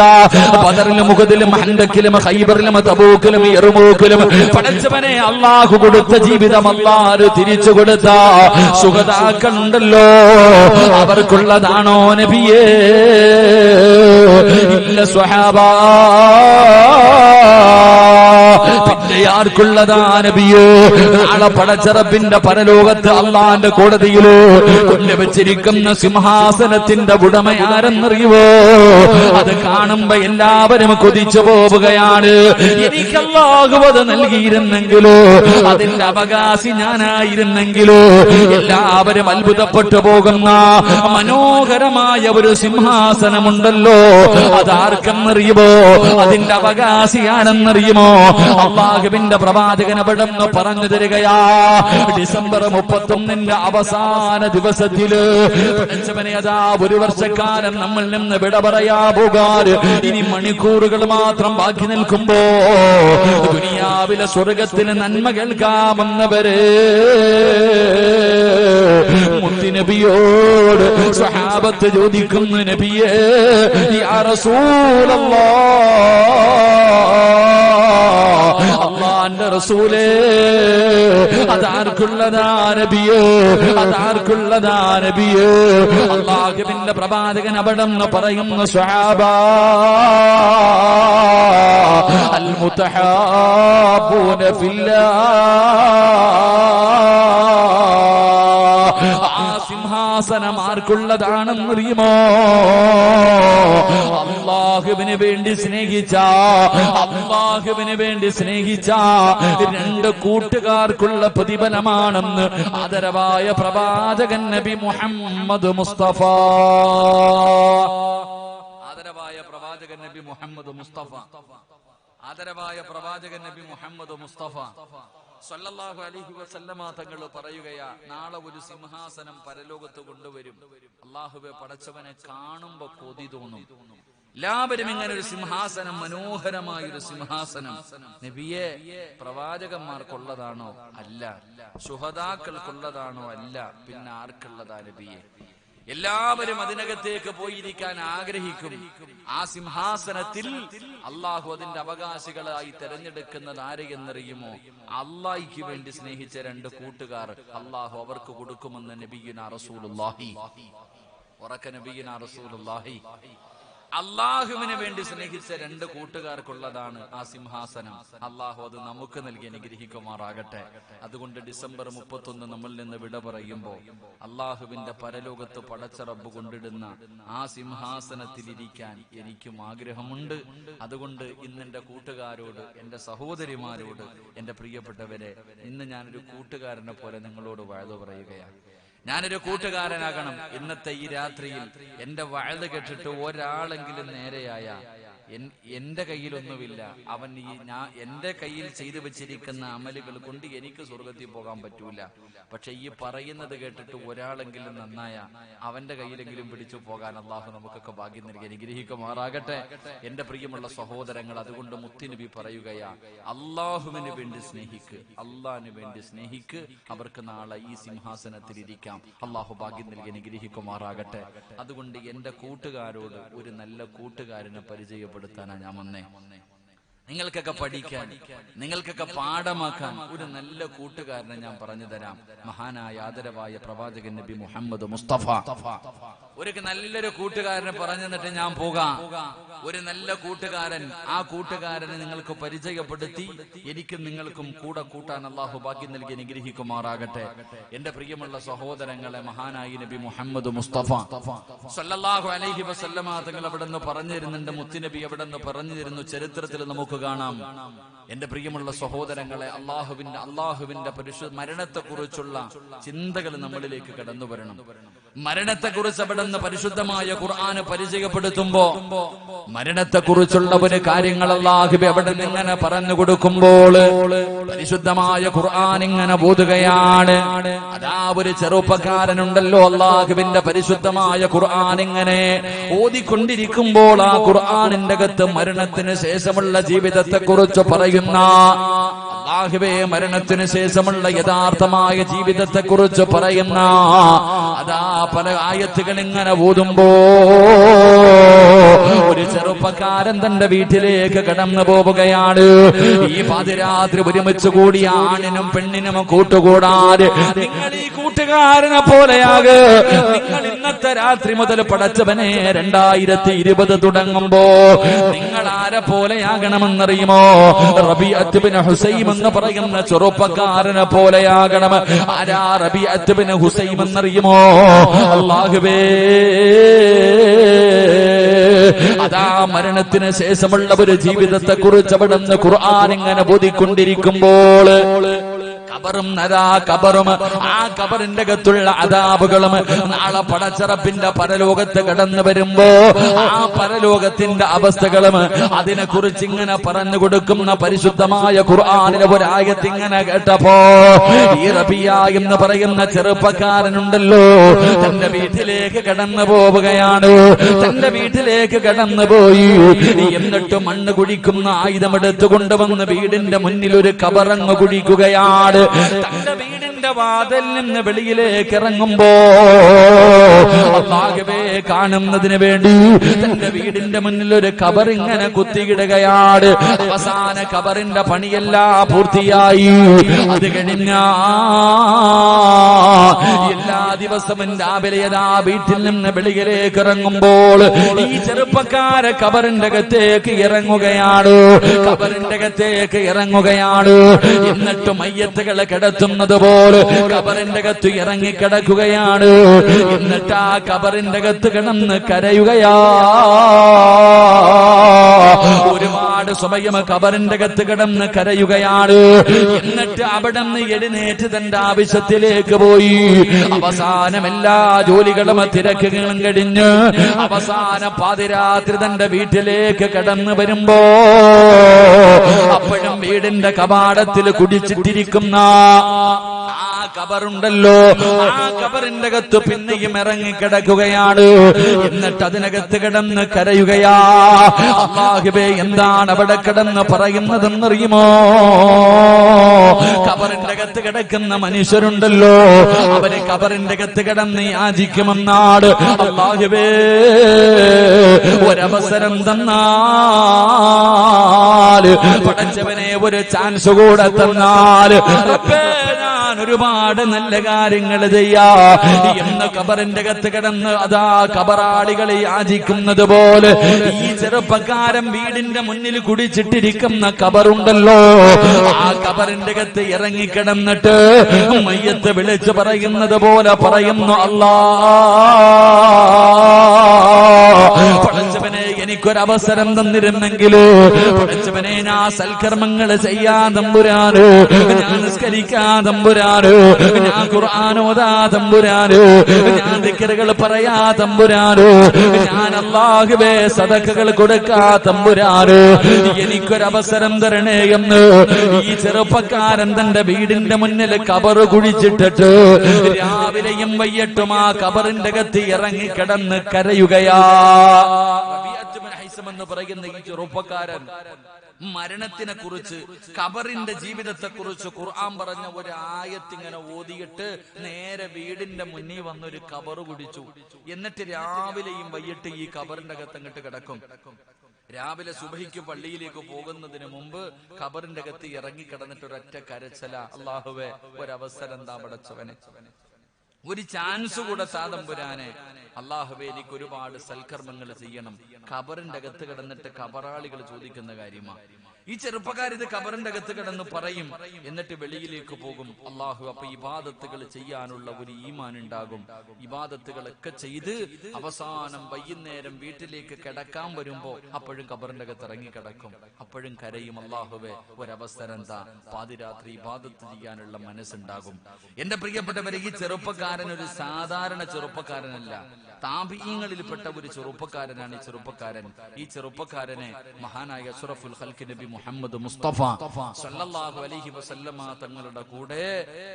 ബദറിലും ഉഹദിലും ഹൻദക്കിലും ഖൈബറിലും തബൂക്കിലും യർമൂക്കിലും പടച്ചവനെ അല്ലാഹു കൊടുത്ത ജീവിതം അല്ലാഹു തിരിച്ചു കൊടുത്ത ശുഹദാക്കളുണ്ടല്ലോ, അവർക്കുള്ളതാണോ നബിയേ? ഇല്ല സ്വഹാബാ. പിന്നെ ആർക്കുള്ളതാ നബിയേ? നാളെ പടച്ചറപ്പിന്റെ പരലോകത്ത് അള്ളാന്റെ കോടതിയില് കൊണ്ടുവച്ചിരിക്കുന്ന സിംഹാസനത്തിന്റെ ഉടമയാരെന്നറിയുവോ? അത് കാണുമ്പോ എല്ലാവരും കൊതിച്ചു പോവുകയാണ്. എനിക്ക് അല്ലാഹു അത് നൽകിയിരുന്നെങ്കിലോ, അതിന്റെ അവകാശി ഞാനായിരുന്നെങ്കിലോ. എല്ലാവരും അത്ഭുതപ്പെട്ടു പോകുന്ന മനോഹരമായ ഒരു സിംഹാസനമുണ്ടല്ലോ, അതാർക്കെന്നറിയുമോ? അതിന്റെ അവകാശിയാണെന്നറിയുമോ? അല്ലാഹുവിന്റെ പ്രവാചകൻ അവിടെ നിന്ന് പറഞ്ഞു തരികയാ. ഡിസംബർ 31 അവസാന ദിവസത്തില് അതാ ഒരു വർഷക്കാലം നമ്മൾ നിന്ന് വിട പറയാ പോകാൻ ഇനി മണിക്കൂറുകൾ മാത്രം ബാക്കി നിൽക്കുമ്പോ ദുനിയാവിലെ സ്വർഗത്തിന് നന്മ കേൾക്കാമെന്നവരെ മുത്തുനബിയോട് സ്വഹാബത്ത് ചോദിക്കുന്നു, നബിയേ യാ റസൂലല്ലാഹ്, അല്ലാഹുവിന്റെ റസൂലേ, അതാർക്കുള്ളതാ നബിയേ? അതാർക്കുള്ളതാ നബിയേ? അല്ലാഹുവിന്റെ പ്രവാചകൻ അവിടെ നിന്ന് പറയുന്നു, സ്വഹാബാ അൽ മുതഹാബൂന ഫില്ലാഹ്. ആ സിംഹാസനം ആർക്കുള്ളതാണെന്നറിയുമോ? അല്ലാഹുവിന് വേണ്ടി സ്നേഹിച്ച, അല്ലാഹുവിന് വേണ്ടി സ്നേഹിച്ച രണ്ട് കൂട്ടുകാർക്കുള്ള പ്രതിഫലമാണെന്ന് ആദരവായ പ്രവാചകൻ നബി മുഹമ്മദ് മുസ്തഫ. ആദരവായ പ്രവാചകൻ നബി മുഹമ്മദ് മുസ്തഫ. ആദരവായ പ്രവാചകൻ നബി മുഹമ്മദ് മുസ്തഫ സല്ലല്ലാഹു അലൈഹി വസല്ലമ തങ്ങൾ പറയുകയാ, നാളെ ഒരു സിംഹാസനം പരലോകത്ത് കൊണ്ടുവരും. അല്ലാഹുവേ, പടച്ചവനെ കാണുമ്പോ കൊതി തോന്നും. എല്ലാവരും ഇങ്ങനെ ഒരു സിംഹാസനം, മനോഹരമായൊരു സിംഹാസനം. നബിയെ, പ്രവാചകന്മാർക്കുള്ളതാണോ? അല്ല. ശുഹദാക്കൾക്കുള്ളതാണോ? അല്ല. പിന്നെ ആർക്കുള്ളതാ നബിയെ? എല്ലാവരും അതിനകത്തേക്ക് പോയിരിക്കാൻ ആഗ്രഹിക്കും. ആ സിംഹാസനത്തിൽ അള്ളാഹു അതിന്റെ അവകാശികളായി തെരഞ്ഞെടുക്കുന്നത് ആരെയെന്നറിയുമോ? അള്ളാഹിക്ക് വേണ്ടി സ്നേഹിച്ച രണ്ട് കൂട്ടുകാർ അള്ളാഹു അവർക്ക് കൊടുക്കുമെന്ന് നബിയുനാ റസൂലുള്ളാഹി. ഉറക്ക നബിയുനാ റസൂലുള്ളാഹി. അള്ളാഹുവിന് വേണ്ടി സ്നേഹിച്ച രണ്ട് കൂട്ടുകാർക്കുള്ളതാണ് ആ സിംഹാസനം. അള്ളാഹു അത് നമുക്ക് നൽകി അനുഗ്രഹിക്കുമാറാകട്ടെ. അതുകൊണ്ട് ഡിസംബർ 31 നമ്മളിൽ നിന്ന് വിട പറയുമ്പോ അള്ളാഹുവിന്റെ പരലോകത്ത് പടച്ച റബ്ബ് കൊണ്ടിടുന്ന ആ സിംഹാസനത്തിലിരിക്കാൻ എനിക്കും ആഗ്രഹമുണ്ട്. അതുകൊണ്ട് ഇന്ന് എന്റെ കൂട്ടുകാരോട്, എന്റെ സഹോദരിമാരോട്, എന്റെ പ്രിയപ്പെട്ടവരെ, ഇന്ന് ഞാനൊരു കൂട്ടുകാരനെ പോലെ നിങ്ങളോട് വഅദ് പറയുകയാണ്. ഞാനൊരു കൂട്ടുകാരനാകണം. ഇന്നത്തെ ഈ രാത്രിയിൽ എന്റെ വഅദ് കേട്ടിട്ട് ഒരാളെങ്കിലും നേരെയായ, എന്റെ കയ്യിലൊന്നുമില്ല, അവൻ എന്റെ കയ്യിൽ ചെയ്തു വെച്ചിരിക്കുന്ന അമലുകൾ കൊണ്ട് എനിക്ക് സ്വർഗത്തിൽ പോകാൻ പറ്റൂല, പക്ഷെ ഈ പറയുന്നത് കേട്ടിട്ട് ഒരാളെങ്കിലും നന്നായ അവന്റെ കയ്യിലെങ്കിലും പിടിച്ചു പോകാൻ അള്ളാഹു നമുക്കൊക്കെ ഭാഗ്യം നൽകി അനുഗ്രഹിക്കുമാറാകട്ടെ. എന്റെ പ്രിയമുള്ള സഹോദരങ്ങൾ, അതുകൊണ്ട് മുത്തുനബി പറയുകയാ, അള്ളാഹുവിന് വേണ്ടി സ്നേഹിക്ക്, അള്ളാഹിന് വേണ്ടി സ്നേഹിക്ക്, അവർക്ക് നാളെ ഈ സിംഹാസനത്തിൽ ഇരിക്കാം. അള്ളാഹു ഭാഗ്യം നൽകി അനുഗ്രഹിക്കുമാറാകട്ടെ. അതുകൊണ്ട് എന്റെ കൂട്ടുകാരോട് ഒരു നല്ല കൂട്ടുകാരനെ പരിചയപ്പെടുത്താനാ ഞാൻ വന്നേ. നിങ്ങൾക്കൊക്കെ പഠിക്കാൻ, നിങ്ങൾക്കൊക്കെ പാഠമാക്കാൻ ഒരു നല്ല കൂട്ടുകാരനെ ഞാൻ പറഞ്ഞു തരാം. മഹാനായ ആദരവായ പ്രവാചകൻ നബി മുഹമ്മദ് മുസ്തഫ. ഒരു നല്ലൊരു കൂട്ടുകാരനെ പറഞ്ഞു തന്നിട്ട് ഞാൻ പോകാം. ഒരു നല്ല കൂട്ടുകാരൻ, ആ കൂട്ടുകാരനെ നിങ്ങൾക്ക് പരിചയപ്പെടുത്തി എനിക്കും നിങ്ങൾക്കും കൂടെ കൂട്ടാൻ അള്ളാഹു ഭാഗ്യം നൽകി അനുഗ്രഹിക്കുമാറാകട്ടെ. എന്റെ പ്രിയമുള്ള സഹോദരങ്ങളെ, മഹാനായി നബി മുഹമ്മദ് മുസ്തഫ സല്ലല്ലാഹു അലൈഹി വസല്ലമ തങ്ങൾ അവിടെ നിന്ന് പറഞ്ഞു തരുന്നുണ്ട്. മുത്തുനബി അവിടെ നിന്ന് പറഞ്ഞു തരുന്നു. ചരിത്രത്തിൽ നമുക്ക് കാണാം. എന്റെ പ്രിയമുള്ള സഹോദരങ്ങളെ, അള്ളാഹുവിന്റെ മരണത്തെക്കുറിച്ചുള്ള ചിന്തകൾ നമ്മളിലേക്ക് കടന്നു വരണം. മരണത്തെക്കുറിച്ച് അവിടെ നിന്ന് പരിശുദ്ധമായ ഖുർആന് പരിചയപ്പെടുത്തുമ്പോ മരണത്തെക്കുറിച്ചുള്ള ഒരു കാര്യങ്ങൾ അല്ലാഹു അവിടെ നിന്ന് ഇങ്ങനെ പറഞ്ഞു കൊടുക്കുമ്പോൾ പരിശുദ്ധമായ ഖുർആൻ ഇങ്ങനെ ബോധുകയാണ്. അതാ ഒരു ചെറുപ്പക്കാരനുണ്ടല്ലോ, അല്ലാഹുവിന്റെ പരിശുദ്ധമായ ഖുർആൻ ഇങ്ങനെ ഓതിക്കൊണ്ടിരിക്കുമ്പോൾ ആ ഖുർആനിന്റെ അകത്ത് മരണത്തിന് ശേഷമുള്ള ജീവിതത്തെ കുറിച്ച് പറയുന്ന, അല്ലാഹുവേ മരണത്തിന് ശേഷമുള്ള യഥാർത്ഥമായ ജീവിതത്തെ കുറിച്ച് പറയുന്ന അതാ പല ആയത്തുകൾ ഇങ്ങനെ ഓതുമ്പോ ഒരു ചെറുപ്പക്കാരൻ തന്റെ വീട്ടിലേക്ക് കടന്നു പോവുകയാണ്. ഈ പാതിരാത്രി ഒരുമിച്ച് കൂടിയ ആണിനും പെണ്ണിനും കൂട്ടുകൂടാതെ നിങ്ങൾ ഈ കൂട്ടുകാരനെ പോലെയാകെ നിങ്ങൾ ഇന്നത്തെ രാത്രി മുതൽ പടച്ചവനെ 2020 തുടങ്ങുമ്പോ നിങ്ങൾ ആരെ പോലെയാകണമെന്നറിയുമോ? റബീഅത്ത് ബിൻ ഹുസൈം എന്ന് പറയുന്ന ചെറുപ്പക്കാരനെ പോലെയാകണം. ആരാ റബീഅത്ത് ബിൻ ഹുസൈം എന്നറിയുമോ? അല്ലാഹുവേ, അതാ മരണത്തിന് ശേഷമുള്ള ഒരു ജീവിതത്തെ കുറിച്ച് അവിടുന്ന് ഖുർആൻ ഇങ്ങനെ ബോധിക്കൊണ്ടിരിക്കുമ്പോൾ കബറും കബറും ആ കബറിന്റെ അകത്തുള്ള അദാബുകളും നാളെ പടച്ചറപ്പിന്റെ പരലോകത്ത് കടന്നു വരുമ്പോ ആ പരലോകത്തിന്റെ അവസ്ഥകളും അതിനെ കുറിച്ച് ഇങ്ങനെ പറഞ്ഞു കൊടുക്കുന്ന പരിശുദ്ധമായ ഖുർആനിലെ ഒരായത്ത് ഇങ്ങനെ കേട്ടപ്പോ ഈ റബിയ എന്ന് പറയുന്ന ചെറുപ്പക്കാരനുണ്ടല്ലോ, തന്റെ വീട്ടിലേക്ക് കടന്നു പോവുകയാണ്. തന്റെ വീട്ടിലേക്ക് കടന്നുപോയി. എന്നിട്ട് മണ്ണ് കുഴിക്കുന്ന ആയുധമെടുത്തു കൊണ്ടുവന്ന് വീടിന്റെ മുന്നിൽ ഒരു കബറങ്ങ് കുഴിക്കുകയാണ്. തന്റെ വീടിന്റെ വാതിൽ നിന്ന് വെളിയിലേക്ക് ഇറങ്ങുമ്പോ അല്ലാഹുവേ കാണുന്നതിന് വേണ്ടി തന്റെ വീടിന്റെ മുന്നിൽ ഒരു കബർ ഇങ്ങനെ കുത്തിയിടുകയാണ്. അവസാന കബറിന്റെ പണിയെല്ലാം പൂർത്തിയായി. അത് കഴിഞ്ഞ എല്ലാ ദിവസവും രാവിലെ ആ വീട്ടിൽ നിന്ന് വെളിയിലേക്ക് ഇറങ്ങുമ്പോൾ ഈ ചെറുപ്പക്കാരെ കബറിന്റെ അകത്തേക്ക് ഇറങ്ങുകയാണ്. കബറിന്റെ അകത്തേക്ക് ഇറങ്ങുകയാണ്. എന്നിട്ട് മയ്യത്തുകളെ കിടത്തുന്നത് പോലെ കബറിന്റെ അകത്ത് ഇറങ്ങിക്കിടക്കുകയാണ്. എന്നിട്ട് ആ കബറിന്റെ അകത്ത് കിടന്ന് കരയുകയാ. ഒരുപാട് സമയം കബറിന്റെ അകത്ത് കിടന്ന് കരയുകയാണ്. എന്നിട്ട് അവിടെ നിന്ന് എഴുന്നേറ്റ് തന്റെ ആവശ്യത്തിലേക്ക് പോയി. അവസാനം എല്ലാ ജോലികളും തിരക്കുകളും കഴിഞ്ഞ് അവസാന പാതിരാത്രി തന്റെ വീട്ടിലേക്ക് കടന്നു വരുമ്പോ അപ്പോഴും വീടിന്റെ കവാടത്തിൽ കുടിച്ചിട്ടിരിക്കുന്ന ആ കബറുണ്ടല്ലോ, ആ കബറിന്റെ അകത്ത് പിന്നെയും ഇറങ്ങിക്കിടക്കുകയാണ്. എന്നിട്ട് അതിനകത്ത് കിടന്ന് കരയുകയാ. അല്ലാഹുവേ, എന്താണ് അവിടെ കിടന്ന് പറയുന്നതെന്നറിയുമോ? കബറിന്റെ അകത്ത് കിടക്കുന്ന മനുഷ്യരുണ്ടല്ലോ, അവര് കബറിന്റെ അകത്ത് കിടന്ന് യാചിക്കുമെന്നാണ്. അല്ലാഹുവേ, ഒരവസരം തന്നാൽ, പടച്ചവനെ ഒരു ചാൻസ് കൂടെ തന്നാൽ, റബ്ബേ ഞാൻ ഒരുപാട് നല്ല കാര്യങ്ങൾ ചെയ്യാ എന്ന് കബറിന്റെ അകത്ത് കിടന്ന് അതാ കബറാളികളെ യാചിക്കുന്നത് പോലെ ഈ ചെറുപ്പക്കാരൻ വീടിന്റെ മുന്നിൽ കുടിച്ചിട്ടിരിക്കുന്ന കബറുണ്ടല്ലോ, ആ കബറിന്റെ അകത്ത് ഇറങ്ങിക്കിടന്നിട്ട് മയ്യത്ത് വിളിച്ചു പറയുന്നത് പോലെ പറയുന്നു, അല്ലാ പടച്ചവനെ എനിക്കൊരവസരം തന്നിരുന്നെങ്കിലോ, പടച്ചവനെ ഞാൻ സൽക്കർമ്മങ്ങൾ ചെയ്യാൻ തമ്പുരാനോ, ഞാൻ നിസ്കരിക്കാൻ തമ്പുരാനോ, ഞാൻ ഖുർആൻ ഓതാ തമ്പുരാനോ, ഞാൻ ദിക്റുകൾ പറയാ തമ്പുരാനോ, ഞാൻ അല്ലാഹുവേ സദഖകൾ കൊടുക്കാ തമ്പുരാനോ, എനിക്കൊരവസരം തരണേ എന്ന് ഈ ചെറുപ്പക്കാരൻ തന്റെ വീടിന്റെ മുന്നിൽ കബർ കുഴിച്ചിട്ടിട്ട് രാവിലെയും വൈകിട്ടും ആ കബറിന്റെ അകത്ത് ഇറങ്ങിക്കിടന്ന് കരയുകയാ. എന്ന് പറയുന്ന ഈ ചെറുപ്പക്കാരൻ മരണത്തിനെ കുറിച്ച്, കബറിന്റെ ജീവിതത്തെ കുറിച്ച് ഖുർആൻ പറഞ്ഞ ഒരു ആയത്തിങ്ങനെ ഓതിയിട്ട് നേരെ വീടിന്റെ മുന്നിൽ വന്നൊരു കബർ കുടിച്ചു. എന്നിട്ട് രാവിലെയും വൈകിട്ട് ഈ കബറിന്റെ അകത്ത് അങ്ങോട്ട് കിടക്കും. രാവിലെ സുബഹിക്ക് പള്ളിയിലേക്ക് പോകുന്നതിന് മുമ്പ് ഖബറിന്റെ അകത്ത് ഇറങ്ങിക്കിടന്നിട്ട് ഒരൊറ്റ കരച്ചല, അല്ലാഹുവേ ഒരവസരം താ പടച്ചവനെ, ഒരു ചാൻസ് കൂടെ താതമ്പുരാനെ, അള്ളാഹുവേ എനിക്ക് ഒരുപാട് സൽക്കർമ്മങ്ങൾ ചെയ്യണം. ഖബറിന്റെ അകത്ത് കിടന്നിട്ട് ഖബറാളികൾ ചോദിക്കുന്ന കാര്യമാണ്. ഈ ചെറുപ്പക്കാരിത് ഖബറിന്റെ അകത്ത് കിടന്ന് പറയും, എന്നിട്ട് വെളിയിലേക്ക് പോകും. അള്ളാഹു അപ്പൊ ഇബാദത്തുകൾ ചെയ്യാനുള്ള ഒരു ഈമാൻ ഉണ്ടാകും. ഇബാദത്തുകളൊക്കെ ചെയ്ത് അവസാനം വൈകുന്നേരം വീട്ടിലേക്ക് കിടക്കാൻ വരുമ്പോ അപ്പോഴും ഖബറിന്റെ അകത്ത് ഇറങ്ങി കിടക്കും. അപ്പോഴും കരയും, അള്ളാഹുവേ ഒരവസരം എന്താ, പാതിരാത്രി ഇബാദത്ത് ചെയ്യാനുള്ള മനസ്സുണ്ടാകും. എന്റെ പ്രിയപ്പെട്ടവരെ, ഈ ചെറുപ്പക്കാരൻ ഒരു സാധാരണ ചെറുപ്പക്കാരനല്ല, താബിഈങ്ങളിൽപ്പെട്ട ഒരു ചെറുപ്പക്കാരനാണ് ഈ ചെറുപ്പക്കാരൻ. ഈ ചെറുപ്പക്കാരനെ മഹാനായ അഷ്റഫുൽ ഖൽഖ് നബി മുഹമ്മദ് മുസ്തഫ സല്ലല്ലാഹു അലൈഹി വസല്ലമ തങ്ങളുടെ കൂടെ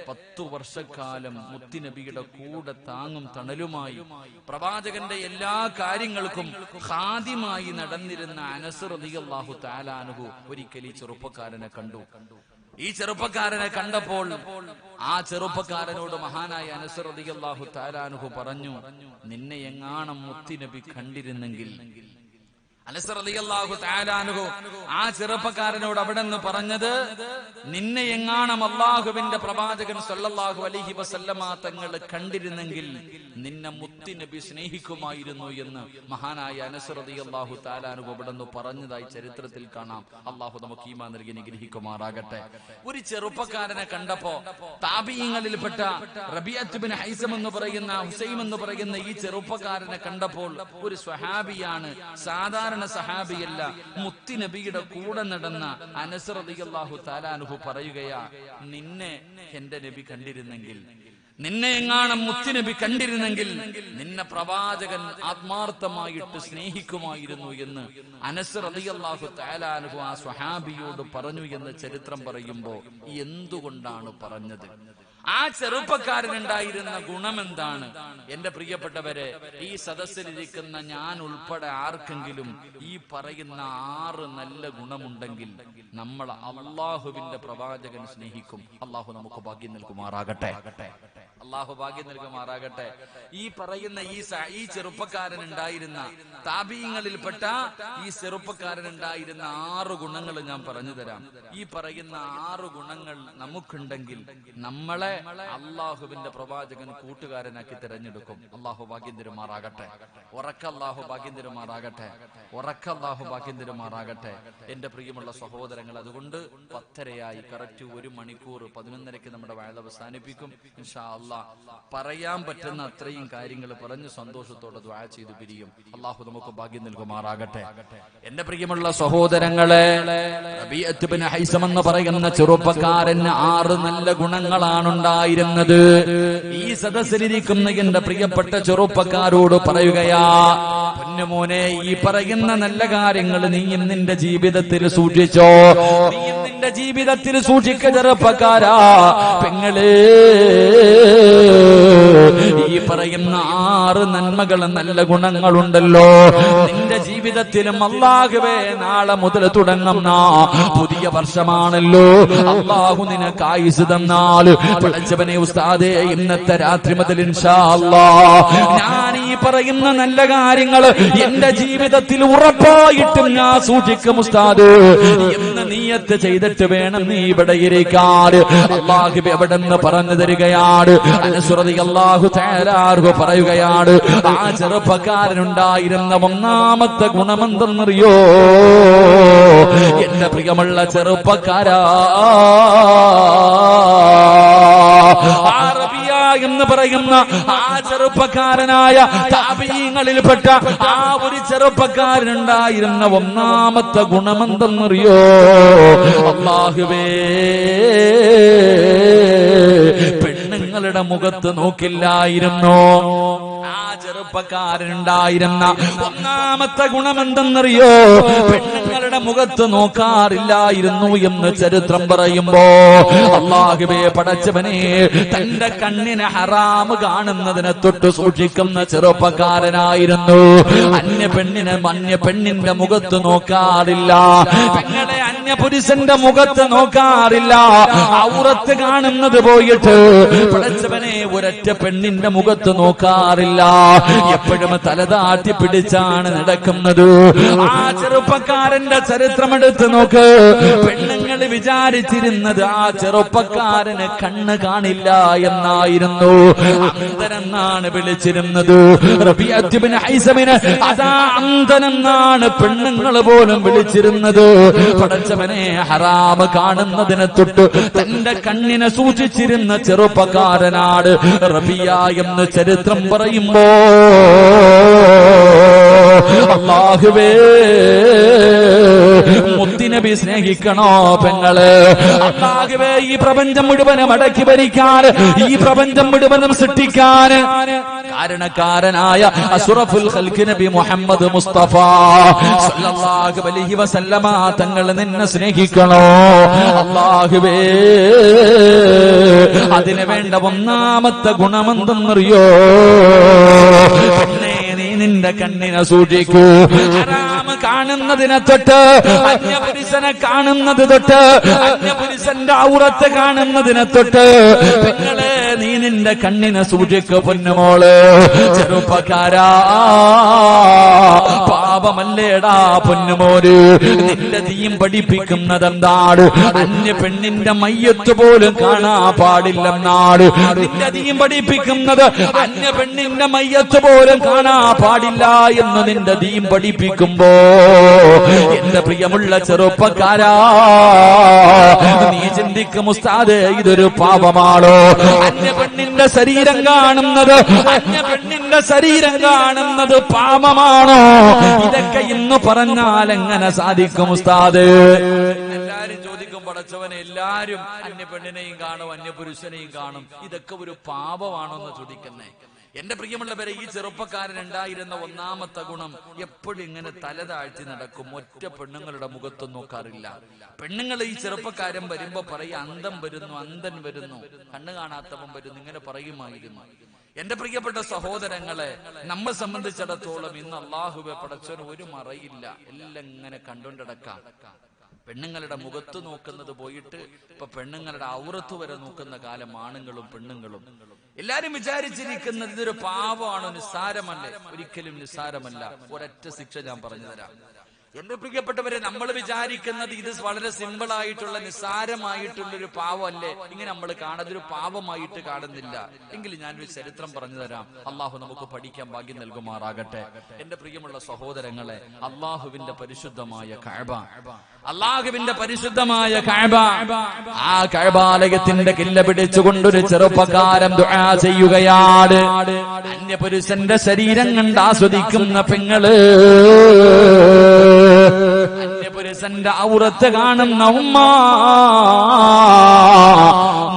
10 വർഷക്കാലം മുത്തുനബിയുടെ കൂടെ താങ്ങും തണലുമായി പ്രവാചകന്റെ എല്ലാ കാര്യങ്ങൾക്കും ഖാദിമായി നടന്നിരുന്ന അനസ് റളിയല്ലാഹു തആല അൻഹു ഒരിക്കൽ ഈ ചെറുപ്പക്കാരനെ കണ്ടു. ഈ ചെറുപ്പക്കാരനെ കണ്ടപ്പോൾ ആ ചെറുപ്പക്കാരനോട് മഹാനായ അനസ് റളിയല്ലാഹു തആല അൻഹു പറഞ്ഞു, നിന്നെ എങ്ങാണം മുത്തുനബി കണ്ടിരുന്നെങ്കിൽ. അനസ് റളിയല്ലാഹു തആല അൻഹു ആ ചെറുപ്പക്കാരനോട് അവിടെ നിന്ന് പറഞ്ഞത്, നിന്നെ എങ്ങാണം അല്ലാഹുവിന്റെ പ്രവാചകൻ സല്ലല്ലാഹു അലൈഹി വസല്ലമ തങ്ങൾ കണ്ടിരുന്നെങ്കിൽ നിന്നെ മുത്തുനബി സ്നേഹിക്കുമായിരുന്നു എന്ന് മഹാനായ അനസ് റളിയല്ലാഹു തആല അൻഹു അവിടെ നിന്ന് പറഞ്ഞതായി ചരിത്രത്തിൽ കാണാം. അല്ലാഹു നമുക്ക് ഈമാൻ നൽകി അനുഗ്രഹിക്കുമാറാകട്ടെ. ഒരു ചെറുപ്പക്കാരനെ കണ്ടപ്പോ താബിഈങ്ങളിൽപ്പെട്ട റബീഅത്ത് ബിൻ ഹൈസം എന്ന് പറയുന്ന, ഹുസൈം എന്ന് പറയുന്ന ഈ ചെറുപ്പക്കാരനെ കണ്ടപ്പോൾ, ഒരു സ്വഹാബിയാണ്, സാധാരണ സഹാബിയല്ല, മുത്തുനബിയുടെ കൂടെ നടന്ന അനസ് റളിയല്ലാഹു തആല അൻഹു പറയുകയാ, നിന്നെ എന്റെ നബി കണ്ടിരുന്നെങ്കിൽ, നിന്നെ എങ്ങാണം മുത്തുനബി കണ്ടിരുന്നെങ്കിൽ നിന്നെ പ്രവാചകൻ ആത്മാർത്ഥമായിട്ട് സ്നേഹിക്കുമായിരുന്നു എന്ന് അനസ് റളിയല്ലാഹു തആല അൻഹു ആ സ്വഹാബിയോട് പറഞ്ഞു എന്ന് ചരിത്രം പറയുമ്പോ എന്തുകൊണ്ടാണ് പറഞ്ഞത്? ആ ചെറുപ്പക്കാരനുണ്ടായിരുന്ന ഗുണമെന്താണ്? എന്റെ പ്രിയപ്പെട്ടവരെ, ഈ സദസ്സിലിരിക്കുന്ന ഞാൻ ഉൾപ്പെടെ ആർക്കെങ്കിലും ഈ പറയുന്ന 6 നല്ല ഗുണമുണ്ടെങ്കിൽ നമ്മൾ അള്ളാഹുവിന്റെ പ്രവാചകൻ സ്നേഹിക്കും. അള്ളാഹു നമുക്ക് ഭാഗ്യം നൽകുമാറാകട്ടെ. അള്ളാഹു ഭാഗ്യം നൽകുമാറാകട്ടെ. ഈ പറയുന്ന ഈ ചെറുപ്പക്കാരനുണ്ടായിരുന്ന, താബിഈങ്ങളിൽപ്പെട്ട ഈ ചെറുപ്പക്കാരനുണ്ടായിരുന്ന 6 ഗുണങ്ങൾ ഞാൻ പറഞ്ഞു തരാം. ഈ പറയുന്ന 6 ഗുണങ്ങൾ നമുക്കുണ്ടെങ്കിൽ നമ്മളെ അള്ളാഹുവിന്റെ പ്രവാചകൻ കൂട്ടുകാരനാക്കി തിരഞ്ഞെടുക്കും. അള്ളാഹു ഭാഗ്യം തരുമാറാകട്ടെ. ഉറക്കല്ലാഹു ഭാഗ്യം തരുമാറാകട്ടെ. ഉറക്കല്ലാഹു ഭാഗ്യം തരുമാറാകട്ടെ. എന്റെ പ്രിയമുള്ള സഹോദരങ്ങൾ, അതുകൊണ്ട് 10:30 കറക്റ്റ് 1 മണിക്കൂർ 11:30 നമ്മുടെ വഅദ് അവസാനിപ്പിക്കും ഇൻഷാ അല്ലാഹ്. പറയാൻ പറ്റുന്ന അത്രയും കാര്യങ്ങൾ പറഞ്ഞ് സന്തോഷത്തോടെ ദുആ ചെയ്തു പിരിയും. അള്ളാഹു നമുക്ക് ഭാഗ്യം നൽകുമാറാകട്ടെ. എന്റെ പ്രിയമുള്ള സഹോദരങ്ങളെ, റബീഅത്ത് ബിൻ ഹൈസം എന്ന് പറയുന്ന ചെറുപ്പക്കാരന് 6 നല്ല ഗുണങ്ങളാണ് ഉണ്ടായിരുന്നത്. ഈ സദസ്സിലിരിക്കുന്ന എന്റെ പ്രിയപ്പെട്ട ചെറുപ്പക്കാരോട് പറയുകയാ, പൊന്നുമോനെ, ഈ പറയുന്ന നല്ല കാര്യങ്ങൾ നീ നിന്റെ ജീവിതത്തിൽ സൂക്ഷിച്ചോ. നീ നിന്റെ ജീവിതത്തിൽ സൂക്ഷിക്ക ചെറുപ്പക്കാരാ. പെങ്ങളെ, ഈ പറയുന്ന 6 നന്മകൾ, നല്ല ഗുണങ്ങളുണ്ടല്ലോ, നിന്റെ ജീവിതത്തിലും അല്ലാഹുവേ നാളെ മുതൽ തുടങ്ങുന്ന പുതിയ വർഷമാണല്ലോ, അല്ലാഹു നിനക്ക് ആയുസ് തന്നാൽ, പടച്ചവനെ ഉസ്താദേ, ഇന്നത്തെ രാത്രി മുതൽ ഇൻഷാ അല്ലാഹ് ഞാൻ ഈ പറയുന്ന നല്ല കാര്യങ്ങൾ എന്റെ ജീവിതത്തിൽ ഉറപ്പായിട്ടും ഞാൻ സൂക്ഷിക്കും ഉസ്താദ് എന്ന് നിയ്യത്ത് ചെയ്തിട്ട് വേണം നീ ഇവിടെ ഇരിക്കാൻ. അല്ലാഹു എവിടെ നിന്ന് പറഞ്ഞു തരികയാണ്. അനസ് റളിയല്ലാഹു തആല അൻഹു പറയുകയാണ്, ആ ചെറുപ്പക്കാരനുണ്ടായിരുന്ന 1ാമത്തെ ഗുണമെന്തെന്നറിയോ? എന്റെ പ്രിയമുള്ള ചെറുപ്പക്കാരാ, എന്ന് പറയുന്ന ആ ചെറുപ്പക്കാരനായ താബിഈങ്ങളിൽപ്പെട്ട ആ ഒരു ചെറുപ്പക്കാരനുണ്ടായിരുന്ന 1ാമത്തെ ഗുണമെന്തെന്നറിയോ? അല്ലാഹുവേ, പെണ്ണുങ്ങളുടെ മുഖത്ത് നോക്കില്ലായിരുന്നു. ആ ചെറുപ്പക്കാരനുണ്ടായിരുന്ന 1ാമത്തെ ഗുണമെന്തെന്നറിയോ? പെണ്ണുങ്ങളുടെ മുഖത്ത് നോക്കാറില്ലായിരുന്നു എന്ന് ചരിത്രം പറയുമ്പോ, അല്ലാഹുവേ പടച്ചവനെ, തന്റെ കണ്ണിനെ ഹറാം കാണുന്നതിനെ തൊട്ട് സൂക്ഷിക്കുന്ന ചെറുപ്പക്കാരനായിരുന്നു. അന്യ പെണ്ണിന്റെ മുഖത്ത് നോക്കാറില്ല. പെങ്ങളെ അന്യ പുരുഷന്റെ മുഖത്ത് നോക്കാറില്ല. ഔറത്ത് കാണുന്നത് പോയിട്ട് പടച്ചവനെ ഒരൊറ്റ പെണ്ണിന്റെ മുഖത്ത് നോക്കാറില്ല. എപ്പോഴും തലതാട്ടി പിടിച്ചാണ് നടക്കുന്നത്. ആ ചെറുപ്പക്കാരന്റെ ചരിത്രമെടുത്ത് നോക്ക്. പെണ്ണുങ്ങൾ വിചാരിച്ചിരുന്നത് ആ ചെറുപ്പക്കാരന് കണ്ണ് കാണില്ല എന്നായിരുന്നു. അന്ധനെന്നാണ് വിളിച്ചിരുന്നത്. റബീഅത്ത് ഇബ്നു ഹൈസമിനെ അതാ അന്ധനെന്നാണ് പെണ്ണുങ്ങൾ പോലും വിളിച്ചിരുന്നത്. പടച്ചവനെ, ഹറാം കാണുന്നതിനെ തൊട്ട് തന്റെ കണ്ണിനെ സൂക്ഷിച്ചിരുന്ന ചെറുപ്പക്കാരനാണ് റബിയ എന്ന് ചരിത്രം പറയുമ്പോ അല്ലാഹുവേ, മുത്തുനബി സ്നേഹിക്കണോ പെങ്ങള്? അല്ലാഹുവേ, ഈ പ്രപഞ്ചം മുഴുവനും അടക്കി ഭരിക്കാൻ, ഈ പ്രപഞ്ചം മുഴുവനും സൃഷ്ടിക്കാൻ കാരണക്കാരനായ അഷ്റഫുൽ ഖൽഖ് നബി മുഹമ്മദ് മുസ്തഫ സല്ലല്ലാഹു അലൈഹി വസല്ലമ തങ്ങൾ നിന്നെ സ്നേഹിക്കണോ? അല്ലാഹുവേ, അതിന് വേണ്ട ഒന്നാമത്തെ ഗുണമെന്തെന്നറിയോ? പിന്നെ നീ നിന്റെ കണ്ണിനെ സൂക്ഷിക്കൂ. ഹറാം കാണുന്നതിനെ തൊട്ട്, അന്യപുരുഷനെ കാണുന്നത് തൊട്ട്, അന്യപുരുഷന്റെ ഔറത്ത് കാണുന്നതിനെ തൊട്ട് പെങ്ങളെ നീ നിന്റെ കണ്ണിനെ സൂക്ഷിക്കൂ പൊന്നുമോള്. ചെറുപ്പക്കാരാ, പാപമല്ലേടാ പൊന്നുമോര്. നിന്റെ ദീൻ പഠിപ്പിക്കുന്നതെന്താണ്? അന്യ പെണ്ണിന്റെ മയ്യത്ത് പോലും കാണാൻ പാടില്ലെന്നാണ് നിന്റെ ദീൻ പഠിപ്പിക്കുന്നത്. അന്യ പെണ്ണിന്റെ മയ്യത്ത് പോലും കാണാൻ പാടില്ല എന്ന് നിന്റെ ദീൻ പഠിപ്പിക്കുമ്പോ എന്റെ പ്രിയമുള്ള ചെറുപ്പക്കാരാ, നീ ചിന്തിക്കും ഉസ്താദേ, ഇതൊരു പാപമാണോ? അന്യ പെണ്ണിന്റെ ശരീരം കാണുന്നത്, അന്യ പെണ്ണിന്റെ ശരീരം കാണുന്നത് പാപമാണോ? ഇതൊക്കെ ഇന്ന് പറഞ്ഞാൽ എങ്ങനെ സാധിക്കും ഉസ്താദ്? എല്ലാരും ചോദിക്കും, പടച്ചവനെ, എല്ലാരും അന്യ പെണ്ണിനെയും കാണും, അന്യ പുരുഷനെയും കാണും, ഇതൊക്കെ ഒരു പാപമാണോ എന്ന് ചോദിക്കുന്നേ. എന്റെ പ്രിയമുള്ളവരെ, ഈ ചെറുപ്പക്കാരൻ ഉണ്ടായിരുന്ന ഒന്നാമത്തെ ഗുണം, എപ്പോഴും ഇങ്ങനെ തല താഴ്ത്തി നടക്കും. ഒറ്റ പെണ്ണുങ്ങളുടെ മുഖത്തൊന്നും നോക്കാറില്ല. പെണ്ണുങ്ങൾ ഈ ചെറുപ്പക്കാരൻ വരുമ്പോ പറയും, അന്തം വരുന്നു, അന്തൻ വരുന്നു, കണ്ണു കാണാത്തവൻ വരുന്നു, ഇങ്ങനെ പറയുമായിരുന്നു. എന്റെ പ്രിയപ്പെട്ട സഹോദരങ്ങളെ, നമ്മെ സംബന്ധിച്ചിടത്തോളം ഇന്ന് അല്ലാഹുവേ പടച്ചവന് ഒരു മറയില്ല, എല്ലാം ഇങ്ങനെ കണ്ടുകൊണ്ടിടക്കാം. പെണ്ണുങ്ങളുടെ മുഖത്ത് നോക്കുന്നത് പോയിട്ട് ഇപ്പൊ പെണ്ണുങ്ങളുടെ ഔറത്ത് വരെ നോക്കുന്ന കാലം. ആണുങ്ങളും പെണ്ണുങ്ങളും എല്ലാരും വിചാരിച്ചിരിക്കുന്നത് ഇതൊരു പാപമാണോ? നിസ്സാരമല്ലേ? ഒരിക്കലും നിസ്സാരമല്ല. ഒരൊറ്റ ശിക്ഷ ഞാൻ പറഞ്ഞു തരാം. എന്റെ പ്രിയപ്പെട്ടവരെ, നമ്മൾ വിചാരിക്കുന്നത് ഇത് വളരെ സിമ്പിൾ ആയിട്ടുള്ള നിസ്സാരമായിട്ടുള്ളൊരു പാവമല്ലേ, ഇങ്ങനെ നമ്മൾ കാണുന്നതൊരു പാപമായിട്ട് കാണുന്നില്ല. എങ്കിലും ഞാനൊരു ചരിത്രം പറഞ്ഞു തരാം. അള്ളാഹു നമുക്ക് പഠിക്കാൻ ഭാഗ്യം നൽകുമാറാകട്ടെ. എന്റെ പ്രിയമുള്ള സഹോദരങ്ങളെ, അള്ളാഹുവിന്റെ പരിശുദ്ധമായ കഅബ, അള്ളാഹുവിന്റെ പരിശുദ്ധമായ കഅബ, ആ കഅബാലയത്തിന്റെ കില്ല പിടിച്ചുകൊണ്ടൊരു ചെറുപ്പക്കാരൻ ദുആ ചെയ്യുകയാണ്. അന്യപുരുഷന്റെ ശരീരം കണ്ട് ആസ്വദിക്കുന്ന പെങ്ങള്, അന്യപുരുഷന്റെ ഔറത്ത് കാണുന്ന ഉമ്മ,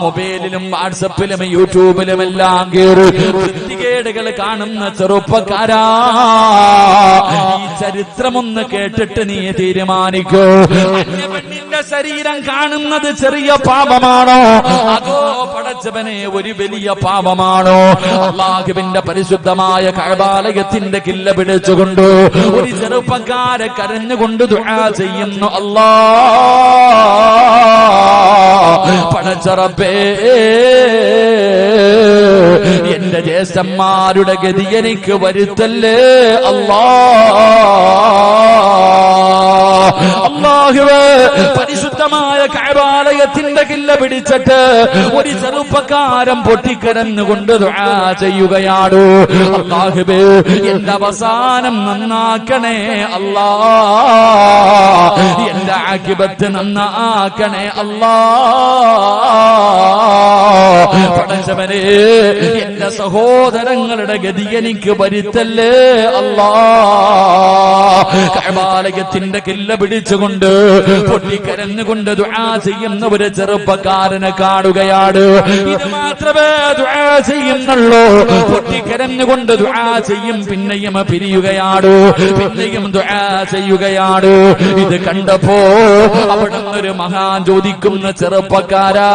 മൊബൈലിലും വാട്സപ്പിലും യൂട്യൂബിലും എല്ലാം കേറി വൃത്തികേടുകൾ കാണുന്ന ചെറുപ്പക്കാരാ, ഈ ചരിത്രമൊന്ന് കേട്ടിട്ട് നീ തീരുമാനിക്കൂ. അന്യപെണ്ണിന്റെ ശരീരം കാണുന്നത് ചെറിയ പാപമാണോ, അതോ പടച്ചവനെ ഒരു വലിയ പാപമാണോ? അല്ലാഹുവിന്റെ പരിശുദ്ധമായ കഅബാലയത്തിന്റെ കില്ല പിടിച്ചുകൊണ്ട് ഒരു ചെറുപ്പക്കാരെ കരഞ്ഞുകൊണ്ട് ദുആ ചെയ്യുന്നു. അല്ലാഹ്, പടച്ച റബ്ബേ, എന്റെ ജ്യേഷ്ഠന്മാരുടെ ഗതി എനിക്ക് വരുത്തല്ലേ അല്ലാഹുവേ. പരിശുദ്ധമായ കഅബാലയത്തിന്റെ കില്ല പിടിച്ചിട്ട് ഒരു ചെറുപ്പക്കാരൻ പൊട്ടിക്കരഞ്ഞുകൊണ്ട് ദുആ ചെയ്യുകയാണ്. അല്ലാഹുവേ, എന്റെ അവസാനം നന്നാക്കണേ അല്ലാഹ്, എന്റെ ആഖിബത്ത് നന്നാക്കണേ അല്ലാഹ്. പടച്ചവനെ, എന്റെ സഹോദരങ്ങളുടെ ഗതി എനിക്ക് വരുത്തല്ലേ അല്ലാഹ്. കഅബാലയത്തിന്റെ കില്ല പിടിച്ചുകൊണ്ട് പൊട്ടിക്കരഞ്ഞുകൊണ്ട് ദുആ ചെയ്യുന്ന ഒരു ചെറുപ്പക്കാരനെ കാണുകയാണ്. ഇത് മാത്രമേ ദുആ ചെയ്യുന്നുള്ളൂ. പൊട്ടിക്കരഞ്ഞുകൊണ്ട് ദുആ ചെയ്യും, പിന്നെയും പിരിയുകയാണ്, പിന്നെയും ദുആ ചെയ്യുകയാണ്. ഇത് കണ്ടപ്പോ അവിടെ ഒരു മഹാൻ ചോദിക്കുന്ന, ചെറുപ്പക്കാരാ,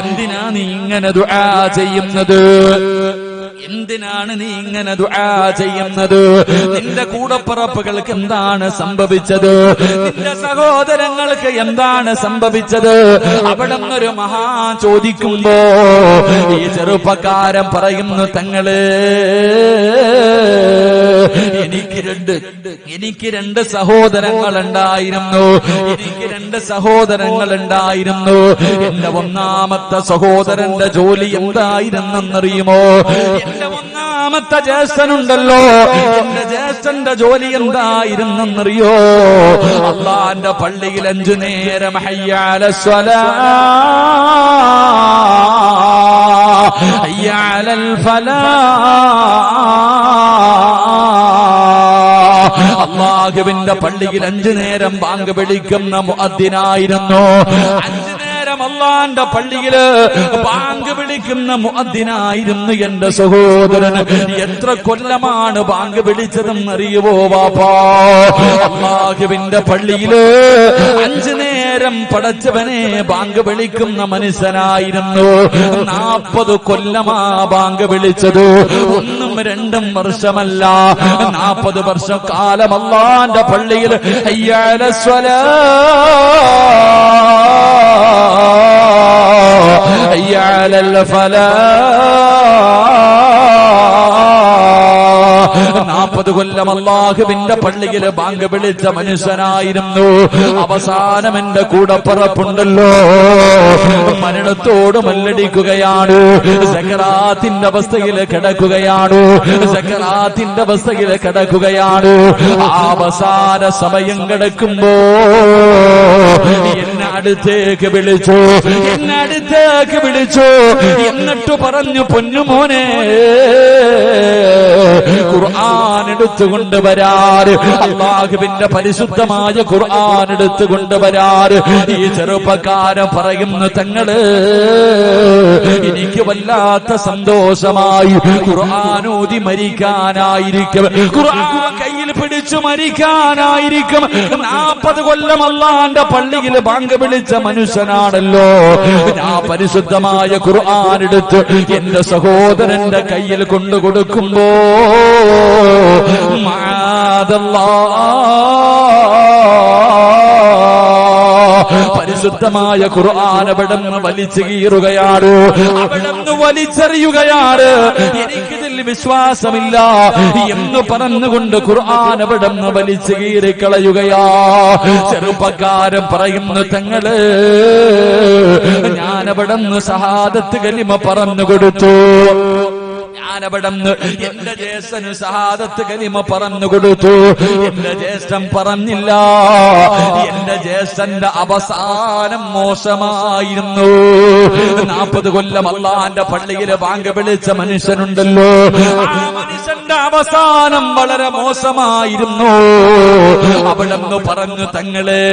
എന്തിനാ നീ ഇങ്ങനെ ദുആ ചെയ്യുന്നത്? എന്തിനാണ് നീ ഇങ്ങനെ ദുആ ചെയ്യുന്നത്? നിന്റെ കൂടപ്പിറപ്പുകൾക്ക് എന്താണ് സംഭവിച്ചത്? നിന്റെ സഹോദരങ്ങൾക്ക് എന്താണ് സംഭവിച്ചത്? അവിടെ നിന്നൊരു മഹാ ചോദിക്കുമ്പോ ഈ ചെറുപ്പക്കാരൻ പറയുന്നു, തങ്ങള് എനിക്ക് രണ്ട് സഹോദരങ്ങളുണ്ടായിരുന്നു. എന്റെ ഒന്നാമത്തെ സഹോദരന്റെ ജോലി എന്തായിരുന്നെന്നറിയുമോ? എന്റെ ഒന്നാമത്തെ ജ്യേഷ്ഠനുണ്ടല്ലോ, എന്റെ ജ്യേഷ്ഠന്റെ ജോലി എന്തായിരുന്നെന്നറിയോ? അള്ളാന്റെ പള്ളിയിൽ 5 നേരം ഹയ്യ അലസ്സലാ ഹയ്യ അലൽ ഫലാഹ്, അല്ലാഹുവിന്റെ പള്ളിയിൽ 5 നേരം ബാങ്ക് വിളിക്കുന്ന മുഅദ്ദിനായിരുന്നു. 5 നേരം അള്ളാന്റെ പള്ളിയില് ബാങ്ക് വിളിക്കുന്ന മുഅദ്ദിനായിരുന്നു എന്റെ സഹോദരൻ. എത്ര കൊല്ലമാണ് ബാങ്ക് വിളിച്ചതെന്നറിയുവോ വാപ്പാ? അള്ളാഹുവിന്റെ പള്ളിയില് 5 നേരം പടച്ചവനെ ബാങ്ക് വിളിക്കുന്ന മനുഷ്യനായിരുന്നു. 40 കൊല്ലമാ ബാങ്ക് വിളിച്ചത്. 1ഉം 2ഉം വർഷമല്ല, 40 വർഷക്കാലം അള്ളാന്റെ പള്ളിയിൽ ഹയ്യ അലസ്സലാ ഹയ്യ അലൽ ഫലാഹ് 40 കൊല്ലം അല്ലാഹുവിന്റെ പള്ളിയിൽ ബാങ്ക് വിളിച്ച മനുഷ്യനായിരുന്നു. അവസാനം എന്റെ കൂടപ്പിറപ്പുണ്ടല്ലോ മരണത്തോട് മല്ലടിക്കുകയാണ്. സക്കറാത്തിന്റെ അവസ്ഥയിൽ കിടക്കുകയാണ്. അവസാന സമയം കിടക്കുമ്പോ എന്നെ അടുത്തേക്ക് വിളിച്ചു. എന്നിട്ട് പറഞ്ഞു, പൊന്നുമോനെ ഖുർആൻ എടുത്തുകൊണ്ടുവരാറ്, അല്ലാഹുവിന്റെ പരിശുദ്ധമായ ഖുർആൻ എടുത്തുകൊണ്ടുവരാറ്. ഈ ചെറുപ്പക്കാരൻ പറയുന്നു, തങ്ങള് എനിക്ക് വല്ലാത്ത സന്തോഷമായി. ഖുർആൻ ഓതി മരിക്കാനായിരിക്കും, ഖുർആൻ കയ്യിൽ പിടിച്ചു മരിക്കാനായിരിക്കും. 40 കൊല്ലം അല്ലാഹുവിന്റെ പള്ളിയിൽ ബാങ്ക് വിളിച്ച മനുഷ്യനാണല്ലോ. ഞാൻ പരിശുദ്ധമായ ഖുർആൻ എടുത്ത് എന്റെ സഹോദരന്റെ കയ്യിൽ കൊണ്ടു കൊടുക്കുമ്പോ പരിശുദ്ധമായ ഖുർആൻ അവിടുന്ന് വലിച്ചു കീറുകയാണ്, അവിടുന്ന് വലിച്ചെറിയുകയാണ്. എനിക്കിതിൽ വിശ്വാസമില്ല എന്ന് പറഞ്ഞുകൊണ്ട് ഖുർആൻ അവിടുന്ന് വലിച്ചു കീറിക്കളയുകയാ. ചെറുപ്പക്കാരൻ പറയുന്നു, തങ്ങള് ഞാനവിടുന്ന് ഷഹാദത്ത് കലിമ പറഞ്ഞു കൊടുത്തു. ഞാനവിടുന്ന് എന്റെ ജ്യേഷ്ഠന് ഷഹാദത്ത് കലിമ പറഞ്ഞു കൊടുത്തു. എന്റെ ജ്യേഷ്ഠൻ പറഞ്ഞില്ല. എന്റെ ജ്യേഷ്ഠന്റെ അവസാനം മോശമായിരുന്നു. 40 കൊല്ലം അല്ലാഹുവിന്റെ പള്ളിയിൽ ബാങ്ക് വിളിച്ച മനുഷ്യനുണ്ടല്ലോ, ആ മനുഷ്യന്റെ അവസാനം വളരെ മോശമായിരുന്നു. അവിടുന്ന് പറഞ്ഞു, തങ്ങളെ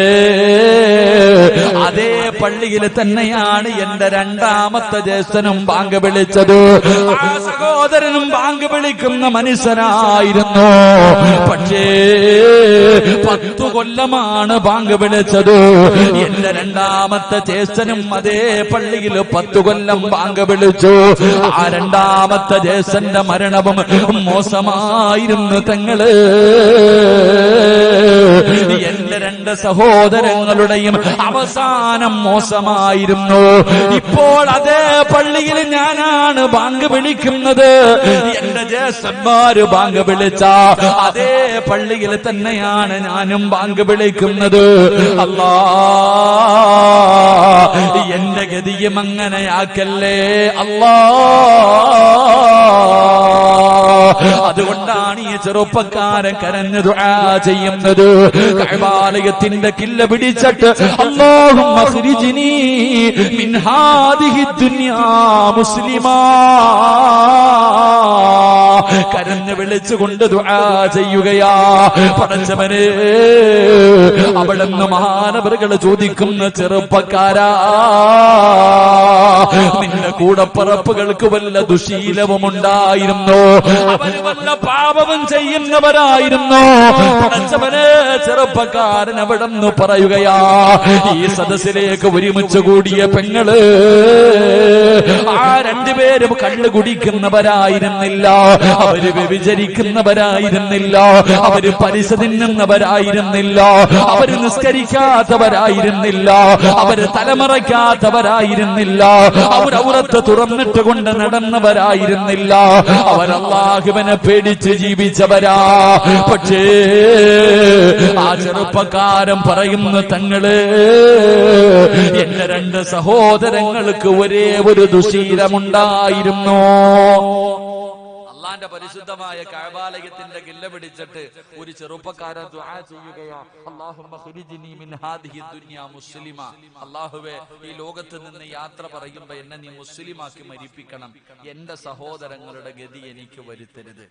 അതേ പള്ളിയിൽ തന്നെയാണ് എന്റെ 2ാമത്തെ ജ്യേഷ്ഠനും ബാങ്ക് വിളിച്ചത്. ആ സഹോദരനും ബാങ്ക് വിളിക്കുന്ന മനുഷ്യനായിരുന്നു. പക്ഷേ 10 കൊല്ലമാണ് ബാങ്ക് വിളിച്ചത്. എന്റെ 2ാമത്തെ ജ്യേഷ്ഠനും അതേ പള്ളിയിൽ 10 കൊല്ലം ബാങ്ക് വിളിച്ചു. ആ 2ാമത്തെ ജ്യേഷ്ഠന്റെ മരണവും മോശമായിരുന്നു. തങ്ങള് എന്റെ 2 സഹോദരങ്ങളുടെയും അവസാനം മോശമായിരുന്നു. ഇപ്പോൾ അതേ പള്ളിയിൽ ഞാനാണ് ബാങ്ക് വിളിക്കുന്നത്. എന്റെ ജ്യേഷ്ഠന്മാര് ബാങ്ക് വിളിച്ച അതേ പള്ളിയിൽ തന്നെയാണ് ഞാനും ബാങ്ക് വിളിക്കുന്നത്. അല്ലാ, എന്റെ ഗതിയും അങ്ങനെയാക്കല്ലേ അല്ലാ. അതുകൊണ്ടാണ് ഈ ചെറുപ്പക്കാരൻ കരഞ്ഞു ദുആ ചെയ്യുന്നത്. കഅബാലയത്തിന്റെ കില്ല പിടിച്ചിട്ട് അല്ലാഹുമ്മ ഖ്രിജ്നി മിൻ ഹാദിഹി ദുനിയാ മുസ്ലിമാ, കരഞ്ഞു വിളിച്ചുകൊണ്ട് ദുആ ചെയ്യുകയാ. പടച്ചവനെ, അവിടുന്ന് മഹാനവറുകൾ ചോദിക്കുന്ന, ചെറുപ്പക്കാരാ, നിന്റെ കൂടപ്പിറപ്പുകൾക്ക് വല്ല ദുശീലവും ഉണ്ടായിരുന്നോ? അവര് വല്ല പാപവും ചെയ്യുന്നവരായിരുന്നോ? പടച്ചവനെ, ചെറുപ്പക്കാരൻ അവിടെ നിന്ന് പറയുകയാ, ഈ സദസ്സിലേക്ക് ഒരുമിച്ച് കൂടിയ പെങ്ങള് ആ രണ്ടുപേരും കള്ളു കുടിക്കുന്നവരായിരുന്നില്ല, അവര് വ്യഭിചരിക്കുന്നവരായിരുന്നില്ല, അവര് പലിശ തിന്നുന്നവരായിരുന്നില്ല, അവര് നിസ്കരിക്കാത്തവരായിരുന്നില്ല, അവര് തലമറയ്ക്കാത്തവരായിരുന്നില്ല, അവർ ഔറത്ത് തുറന്നിട്ട് കൊണ്ട് നടന്നവരായിരുന്നില്ല, അവർ അല്ലാഹുവിനെ പേടിച്ച് ജീവിച്ചവരാ. പക്ഷേ ആ ചെറുപ്പക്കാരൻ പറയുന്നു, തങ്ങള് എന്റെ രണ്ട് സഹോദരങ്ങൾക്ക് ഒരേ ഒരു ദുശീലമുണ്ടായിരുന്നു. അള്ളാന്റെ പരിശുദ്ധമായ കഅബാലയത്തിന്റെ കില്ല പിടിച്ചിട്ട് ഒരു ചെറുപ്പക്കാരൻ ദുആ ചെയ്യുകയാ, അല്ലാഹുമ്മ ഖുരിജ്നി മിൻ ഹാദിഹി ദുനിയ മുസ്ലിമ. അല്ലാഹുവേ, ഈ ലോകത്ത് നിന്ന് യാത്ര പറയുമ്പോൾ എന്നെ നീ മുസ്ലിമാക്കി മരിപ്പിക്കണം. എന്റെ സഹോദരങ്ങളുടെ ഗതി എനിക്ക് വരുത്തരുത്,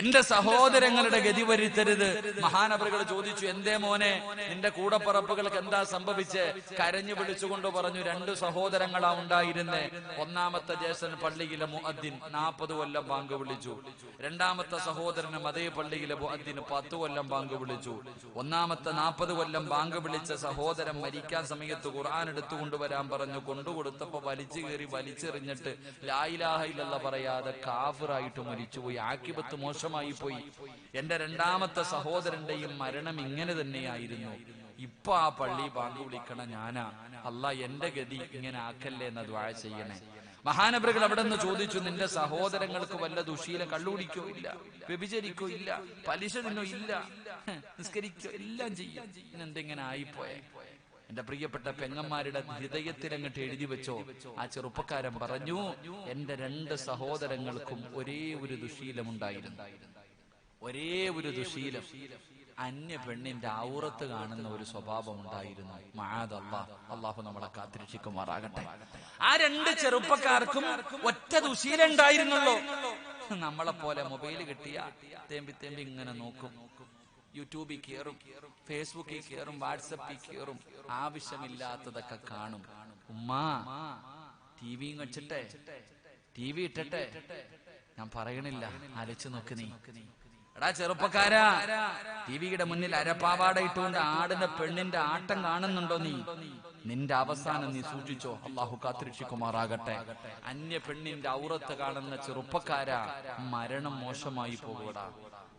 എന്റെ സഹോദരങ്ങളുടെ ഗതി വരുത്തരുത്. മഹാനവറുകൾ ചോദിച്ചു, എന്തേ മോനെ, നിന്റെ കൂടപ്പറപ്പുകൾക്ക് എന്താ സംഭവിച്ചേ? കരഞ്ഞു വിളിച്ചുകൊണ്ട് പറഞ്ഞു, രണ്ട് സഹോദരങ്ങളാ ഉണ്ടായിരുന്നേ. ഒന്നാമത്തെ ജ്യേഷ്ഠൻ പള്ളിയിലെ മുഅദ്ദിൻ 40 കൊല്ലം ബാങ്ക് വിളിച്ചു. രണ്ടാമത്തെ സഹോദരനും അതേ പള്ളിയിലെ മുഅദ്ദിന് 10 കൊല്ലം ബാങ്ക് വിളിച്ചു. ഒന്നാമത്തെ 40 കൊല്ലം ബാങ്ക് വിളിച്ച സഹോദരൻ മരിക്കാൻ സമയത്ത് ഖുർആൻ എടുത്തുകൊണ്ടുവരാൻ പറഞ്ഞു. കൊണ്ടുകൊടുത്തപ്പോ വലിച്ചു കയറി വലിച്ചെറിഞ്ഞിട്ട് ലാ ഇലാഹ ഇല്ലല്ലാഹ് പറയാതെ കാഫിറായിട്ട് മരിച്ചുപോയി. ആക്കിബത്ത് മോശമായി പോയി. എന്റെ രണ്ടാമത്തെ സഹോദരന്റെയും മരണം ഇങ്ങനെ തന്നെയായിരുന്നു. ഇപ്പൊ ആ പള്ളി ബാങ്ക് വിളിക്കണ ഞാനാ. അല്ലാ, എന്റെ ഗതി ഇങ്ങനെ ആക്കല്ലേ എന്ന് ദുആ ചെയ്യണേ. മഹാനവറുകൾ അവിടെ നിന്ന് ചോദിച്ചു, നിന്റെ സഹോദരങ്ങൾക്ക് വല്ല ദുശീലം, കള്ളുകുടിക്കോ ഇല്ല, വ്യഭിചരിക്കോ ഇല്ല, പലിശ തിന്നോ ഇല്ല, നിസ്കരിക്കോ, എല്ലാം ചെയ്യും, എന്തെങ്ങനെ ആയിപ്പോയെ? എന്റെ പ്രിയപ്പെട്ട പെങ്ങന്മാരുടെ ഹൃദയത്തിൽ അങ്ങോട്ട് എഴുതി വെച്ചോ. ആ ചെറുപ്പക്കാരൻ പറഞ്ഞു, എന്റെ രണ്ട് സഹോദരങ്ങൾക്കും ഒരേ ഒരു ദുശീലമുണ്ടായിരുന്നു, ഒരേ ഒരു ദുശീലം. അന്യ പെണ്ണിന്റെ ഔറത്ത് കാണുന്ന ഒരു സ്വഭാവം ഉണ്ടായിരുന്നു. മഅദല്ലാഹ്, അല്ലാഹു നമ്മളെ കാത്തിരക്ഷിക്കുമാറാകട്ടെ. ആ രണ്ട് ചെറുപ്പക്കാർക്കും ഒറ്റ ദുശീലം ഉണ്ടായിരുന്നുള്ളൂ. നമ്മളെ പോലെ മൊബൈൽ കിട്ടിയ തേമ്പി തേമ്പി ഇങ്ങനെ നോക്കും, യൂട്യൂബിൽ കയറും, ഫേസ്ബുക്കിൽ കയറും, വാട്സപ്പിൽ കയറും, ആവശ്യമില്ലാത്തതൊക്കെ കാണും. ഉമ്മാ ടിവിയും വെച്ചിട്ടെ, ടിവി ഇട്ടട്ടെ, ഞാൻ പറയണില്ല, അലച്ചു നോക്ക് നീ. എടാ ചെറുപ്പക്കാരാ, ടിവിയുടെ മുന്നിൽ അരപ്പാവാട ഇട്ടുകൊണ്ട് ആടിന്റെ പെണ്ണിന്റെ ആട്ടം കാണുന്നുണ്ടോ നീ? നിന്റെ അവസാനം നീ സൂക്ഷിച്ചോ, അല്ലാഹു കാത്തിരക്ഷിക്കുമാറാകട്ടെ. അന്യ പെണ്ണിന്റെ ഔറത്ത് കാണുന്ന ചെറുപ്പക്കാരാ, മരണം മോശമായി പോകൂടാ,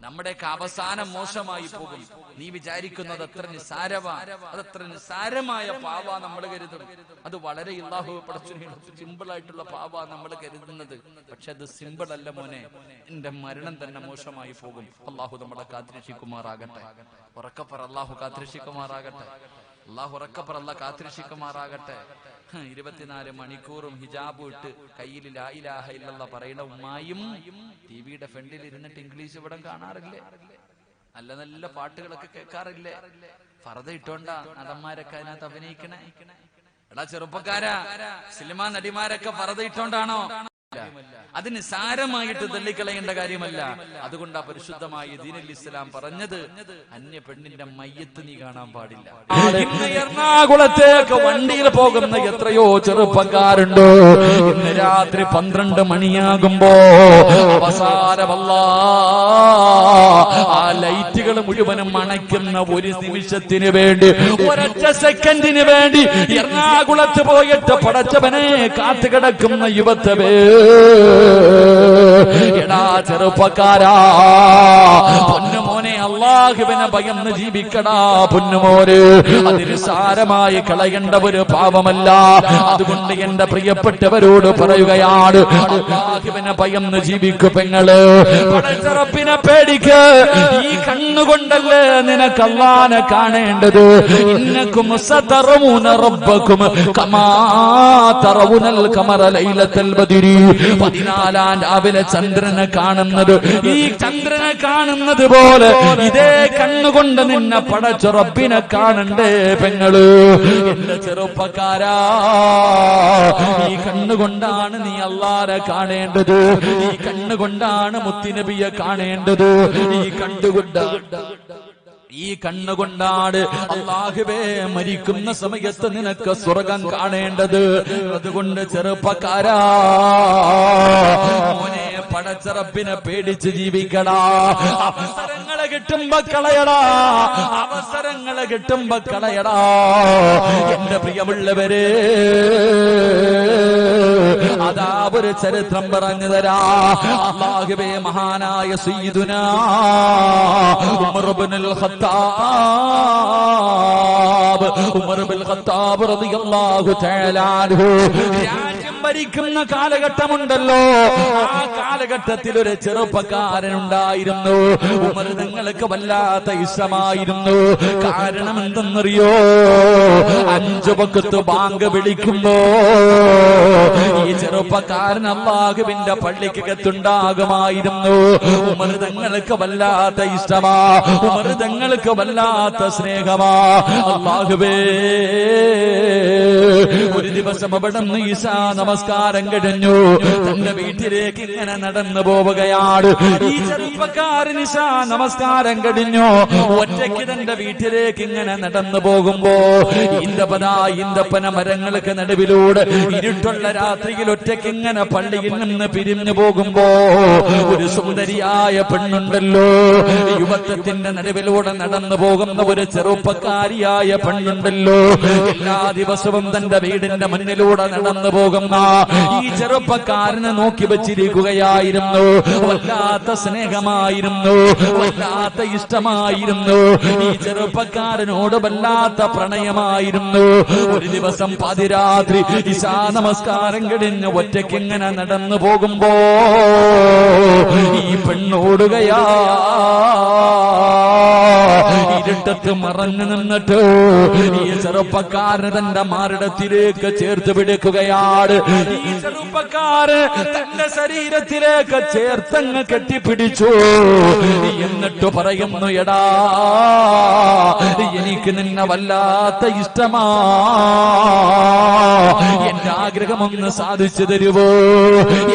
നമ്മുടെയൊക്കെ അവസാനം മോശമായി പോകും. നീ വിചാരിക്കുന്നത് അത്ര നിസാരമാ, അതത്ര നിസാരമായ പാവാ നമ്മൾ കരുതും. അത് വളരെ അല്ലാഹു പടച്ചവനെ സിമ്പിൾ ആയിട്ടുള്ള പാവാ നമ്മൾ കരുതുന്നത്. പക്ഷെ അത് സിമ്പിൾ അല്ല മോനെ, എന്റെ മരണം തന്നെ മോശമായി പോകും. അല്ലാഹു നമ്മളെ കാത്തിരക്ഷിക്കുമാറാകട്ടെ. ഉറക്കപ്പറ അല്ലാഹു കാത്തിരക്ഷിക്കുമാറാകട്ടെ. അല്ലാഹു ഉറക്കപ്പറ അല്ലാഹു കാത്തിരക്ഷിക്കുമാറാകട്ടെ. 24 മണിക്കൂറും ഹിജാബ് ഇട്ട് കയ്യിൽ ലാ ഇലാഹ ഇല്ലല്ലാഹ് പറയുന്ന ഉമ്മായും ടിവിയുടെ ഫ്രണ്ടിൽ ഇരുന്നിട്ട് ഇംഗ്ലീഷ് പടം കാണാറില്ലേ? നല്ല നല്ല പാട്ടുകളൊക്കെ കേൾക്കാറില്ലേ? ഫർദ ഇട്ടോണ്ടാ നടന്മാരൊക്കെ അതിനകത്ത് അഭിനയിക്കണേ? എടാ ചെറുപ്പക്കാരാ, സിനിമാ നടിമാരൊക്കെ ഫർദ ഇട്ടോണ്ടാണോ? അത് നിസാരമായിട്ട് തള്ളിക്കളയേണ്ട കാര്യമല്ല. അതുകൊണ്ടാ പരിശുദ്ധമായ ദീനുൽ ഇസ്ലാം പറഞ്ഞത്, അന്യ പെണ്ണിന്റെ മയ്യത്ത് നീ കാണാൻ പാടില്ല. ഇന്ന് എറണാകുളത്തേക്ക് വണ്ടിയിൽ പോകുന്ന എത്രയോ ചെറുപ്പക്കാരുണ്ടോ, ഇന്ന് രാത്രി 12 മണിയാകുമ്പോ അവസാനമല്ലാ ആ ലൈറ്റുകൾ മുഴുവനും അണയ്ക്കുന്ന ഒരു നിമിഷത്തിന് വേണ്ടി, ഒരൊറ്റ സെക്കൻഡിന് വേണ്ടി എറണാകുളത്ത് പോയിട്ട് പടച്ചവനെ കാത്തുകിടക്കുന്ന യുവത്വേ, എടാ ചെറുപ്പക്കാരാ, പൊന്നുമോനെ അല്ലാഹുവിനെ ഭയന്ന് ജീവിക്കടാ പൊന്നുമോന്. അതിന് സാരമായി കളയേണ്ട ഒരു പാപമല്ല. അതുകൊണ്ട് എന്റെ പ്രിയപ്പെട്ടവരോട് പറയുകയാണ്, അല്ലാഹുവിനെ ഭയന്ന് ജീവിക്കു പെങ്ങള്, പടച്ചറപ്പിനെ പേടിക്ക്. ഈ കണ്ണുകൊണ്ടല്ലേ നിനക്ക് അല്ലാഹനെ കാണേണ്ടത്. ഇന്നക്കും സതറൂന റബ്ബക്കും കമാ തറവുനൽ ഖമറ ലൈലത്തുൽ ബദ്രി. 14 രാവിലെ ചന്ദ്രനെ കാണുന്നത്, ഈ ചന്ദ്രനെ കാണുന്നത് പോലെ ഇതേ കണ്ണുകൊണ്ട് നിന്നെ പടച്ച റബ്ബിനെ കാണണ്ടേ പെങ്ങള്. എന്റെ ചെറുപ്പക്കാരാ, ഈ കണ്ണുകൊണ്ടാണ് നീ അല്ലാഹനെ കാണേണ്ടത്. ഈ കണ്ണുകൊണ്ടാണ് മുത്തുനബിയെ കാണേണ്ടത്. ഈ കണ്ണുകൊണ്ടാണ് അല്ലാഹുവേ മരിക്കുന്ന സമയത്ത് നിനക്ക് സ്വർഗം കാണേണ്ടത്. അതുകൊണ്ട് ചെറുപ്പക്കാരാ, മോനെ പടച്ച റബ്ബിനെ പേടിച്ച് ജീവിക്കടാ. അവസരങ്ങളെ കിട്ടുമ്പോ കളയടാ, അവസരങ്ങള് കിട്ടുമ്പോ കളയടാ. എന്റെ പ്രിയമുള്ളവരെ, അതാ ഒരു ചരിത്രം പറഞ്ഞു തരാ. അല്ലാഹുവേ, മഹാനായ സയ്യിദുനാ ഉമർ ഇബ്നുൽ ഖത്താബ്, ഉമർ ഇബ്നുൽ ഖത്താബ് റളിയല്ലാഹു തആല അൻഹു രാജ്യം ഭരിക്കുന്ന കാലഘട്ടമുണ്ടല്ലോ, ആ കാലഘട്ടത്തിൽ ഒരു ചെറുപ്പക്കാരനുണ്ടായിരുന്നു. ഉമർ നിങ്ങൾക്ക് വല്ലാത്ത ഇഷ്ടമായിരുന്നു. കാരണം എന്തെന്നറിയോ? 5 വഖത്ത് ബാങ്ക് വിളിക്കുമ്പോ ഈ ചെറുപ്പക്കാരൻ അല്ലാഹുവിന്റെ പള്ളിക്കകത്തുണ്ടാകുമായിരുന്നു. ഉമർ തങ്ങൾക്ക് വല്ലാത്ത ഇഷ്ടമാ, ഉമർ തങ്ങൾക്ക് വല്ലാത്ത സ്നേഹമാ. അല്ലാഹുവേ, ഒരു ദിവസം അവിടെ നിന്ന് ഇശാ നമസ്കാരം കഴിഞ്ഞു, തന്റെ വീട്ടിലേക്ക് ഇങ്ങനെ നടന്നു പോവുകയാണ്. ഈ ചെറുപ്പക്കാരൻ ഇശാ നമസ്കാരം കഴിഞ്ഞു ഒറ്റയ്ക്ക് തന്റെ വീട്ടിലേക്ക് ഇങ്ങനെ നടന്നു പോകുമ്പോ ഈന്തപ്പന മരങ്ങൾക്ക് നടുവിലൂടെ ഇരുട്ടുള്ള രാത്രിയിൽ ഒറ്റയ്ക്ക് ഇങ്ങനെ പള്ളിയിൽ നിന്ന് പിരിഞ്ഞു പോകുമ്പോ ഒരു സുന്ദരിയായ പെണ്ണുണ്ടല്ലോ, യുവത്വത്തിന്റെ നടുവിലൂടെ നടന്നു പോകുന്ന ഒരു ചെറുപ്പക്കാരിയായ പെണ്ണുണ്ടല്ലോ. എല്ലാ ദിവസവും തന്റെ വീടിന്റെ മുന്നിലൂടെ നടന്നു പോകുന്ന ഈ ചെറുപ്പക്കാരനെ നോക്കി വെച്ചിരിക്കുകയായിരുന്നു. വല്ലാത്ത സ്നേഹമായിരുന്നു, വല്ലാത്ത ഇഷ്ടമായിരുന്നു. ഈ ചെറുപ്പക്കാരനോട് വല്ലാത്ത പ്രണയമായിരുന്നു. ഒരു ദിവസം പാതിരാത്രി ഇശാ നമസ്കാരം കഴിഞ്ഞ് ഒറ്റയ്ക്ക് ഇങ്ങനെ നടന്നു പോകുമ്പോ ഈ പെണ്ണോടുകയാ. ഇരുട്ടത്ത് മറഞ്ഞു നിന്നിട്ട് ഈ ചെറുപ്പക്കാരന് തന്റെ മാറിടത്തിലേക്ക് ചേർത്ത് പിടിക്കുകയാണ്. ഈ ചെറുപ്പക്കാര് തന്റെ ശരീരത്തിലേക്ക് ചേർത്തങ്ങ് കെട്ടിപ്പിടിച്ചു. എന്നിട്ട് പറയുന്നു, എടാ, എനിക്ക് നിന്നെ വല്ലാത്ത ഇഷ്ടമാ, എന്റെ ആഗ്രഹമൊന്ന് സാധിച്ചു തരുവോ,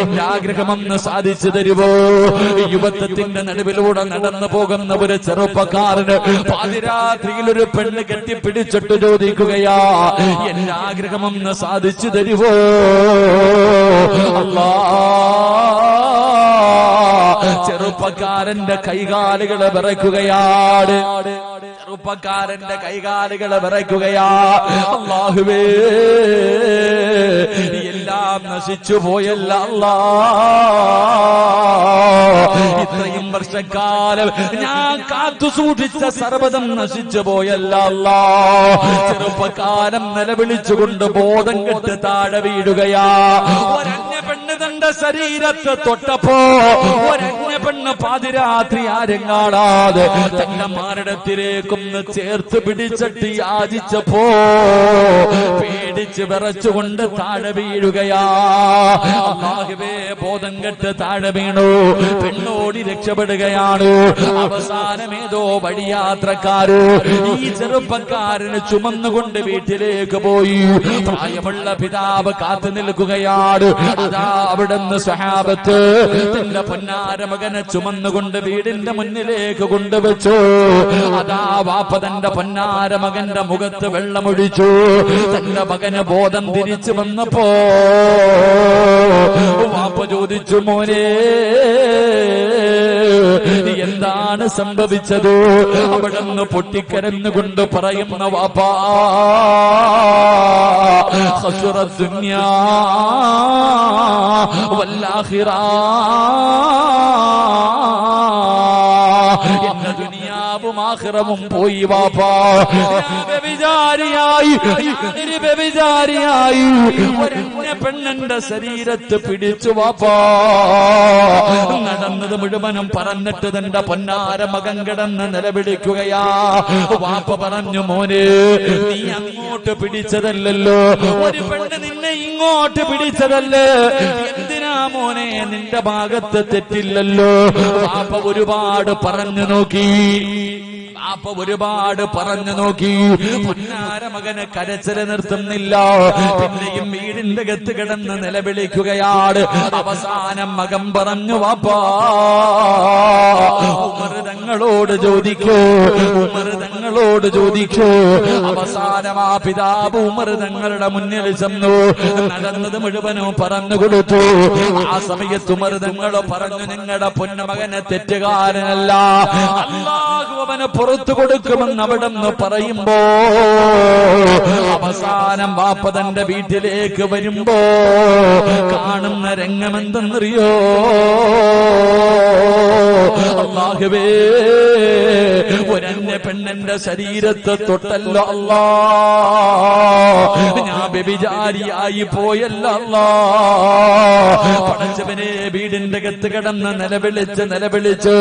എന്റെ ആഗ്രഹമൊന്ന് സാധിച്ചു തരുവോ. യുവത്വത്തിന്റെ നടുവിലൂടെ നടന്നു പോകുന്ന ഒരു ചെറുപ്പക്കാരന് പാതിരാത്രിയിൽ ഒരു പെണ്ണ് കെട്ടിപ്പിടിച്ചിട്ട് ചോദിക്കുകയാ, എന്റെ ആഗ്രഹമൊന്ന് സാധിച്ചു തരുവോ. അല്ലാ, ചെറുപ്പക്കാരന്റെ കൈകാലുകളെ വിറയ്ക്കുകയാണ്, ചെറുപ്പക്കാരന്റെ കൈകാലുകളെ വിറയ്ക്കുകയാ. അല്ലാഹുവേ, എല്ലാം നശിച്ചു പോയല്ല അല്ലാ. ഇത്രയും വർഷക്കാലം ഞാൻ കാത്തു സൂക്ഷിച്ച സർവ്വതം നശിച്ചു പോയല്ല അല്ലാ. ചെറുപ്പക്കാരൻ നിലവിളിച്ചുകൊണ്ട് ബോധം കെട്ട് താഴെ വീഴുകയാ. ഒരന്യ പെണ്ണ് തന്റെ ശരീരത്തെ തൊട്ടപ്പോ, ഒരന്യ പെണ്ണ് പാതിരാത്രി ആരും കാണാതെ തന്റെ മാറിടത്തിലേക്കൊന്ന് ചേർത്ത് പിടിച്ചിട്ട് യാചിച്ചപ്പോ പേടിച്ച് വിറച്ചുകൊണ്ട് താഴെ വീഴുകയാ. അല്ലാഹുവേ, ബോധം കെട്ട് താഴെ വീണു. പെണ്ണോടി രക്ഷപ്പെടുകയാണ്. അവസാനം ഏതോ വഴിയാത്രക്കാര് ഈ ചെറുപ്പക്കാരന് ചുമന്നുകൊണ്ട് വീട്ടിലേക്ക് പോയി. പ്രായമുള്ള പിതാവ് കാത്തു നിൽക്കുകയാണ്. അതാ അവിടുന്ന് സ്വഹാബത്ത് തന്റെ പൊന്നാര മകനെ ചുമന്നുകൊണ്ട് വീടിന്റെ മുന്നിലേക്ക് കൊണ്ടുവച്ചു. അതാ വാപ്പ തന്റെ പൊന്നാര മകന്റെ മുഖത്ത് വെള്ളമൊഴിച്ചു. തന്റെ മകന് ബോധം തിരിച്ചു വന്നപ്പോ വാപ്പ ചോദിച്ചു, മോനെ, എന്താണ് സംഭവിച്ചത്? അവിടുന്ന് പൊട്ടിക്കരന്നുകൊണ്ട് പറയുന്ന വാപ്പാ, ഖസ്റ ദുനിയാ വല്ലാഖിറ, എന്ന ദുനിയാവും ആഖിറവും പോയി വാപ്പാ. വ്യഭിചാരിയായി ഒരന്യ പെണ്ണന്റെ ശരീരത്ത് പിടിച്ചു വാപ്പാ. നടന്നത് മുഴുവനും പറഞ്ഞിട്ട് തന്റെ പൊന്നാര മകൻ കിടന്ന് നിലവിളിക്കുകയാ. വാപ്പ പറഞ്ഞു, മോനെ, നീ അങ്ങോട്ട് പിടിച്ചതല്ലല്ലോ, ഒരു പെണ്ണ് നിന്നെ ഇങ്ങോട്ട് പിടിച്ചതല്ലേ, എന്തിനാ മോനെ, നിന്റെ ഭാഗത്ത് തെറ്റില്ലല്ലോ. വാപ്പ ഒരുപാട് പറഞ്ഞു നോക്കി, വാപ്പ ഒരുപാട് പറഞ്ഞു നോക്കി. പൊന്നാര മകന് കരച്ചില് നിർത്തുന്നില്ല. പിന്നെയും വീടിന്റെ അകത്ത് കിടന്ന് നിലവിളിക്കുകയാണ്. അവസാനം മകൻ പറഞ്ഞു, വാപ്പാ, ഉമർ തങ്ങളോട് ചോദിക്കൂ, ഉമർ തങ്ങളോട് തങ്ങളോട് ചോദിക്കൂ. അവസാനം ആ പിതാവ് ഉമർ തങ്ങളുടെ മുന്നിൽ ചെന്നു നടന്നത് മുഴുവനും പറഞ്ഞു കൊടുത്തു. ആ സമയത്ത് ഉമർ തങ്ങൾ പറഞ്ഞു, നിങ്ങളുടെ പൊന്നുമകനെ തെറ്റുകാരനല്ല, അല്ലാഹു അവന് പുറത്തു കൊടുക്കുമെന്ന് അവിടെ നിന്ന് പറയുമ്പോ അവസാനം വാപ്പ തന്റെ വീട്ടിലേക്ക് വരുമ്പോ കാണുന്ന രംഗമെന്തെന്നറിയോ? അല്ലാഹുവേ, ഒരന്യ പെണ്ണിന്റെ ശരീരത്തെ തൊട്ടല്ലോ അല്ലാ, ഞാൻ വ്യഭിചാരിയായി പോയല്ലോ അല്ലാ. പടച്ചവനെ, വീടിന്റെ അകത്ത് കിടന്ന് നിലവിളിച്ച്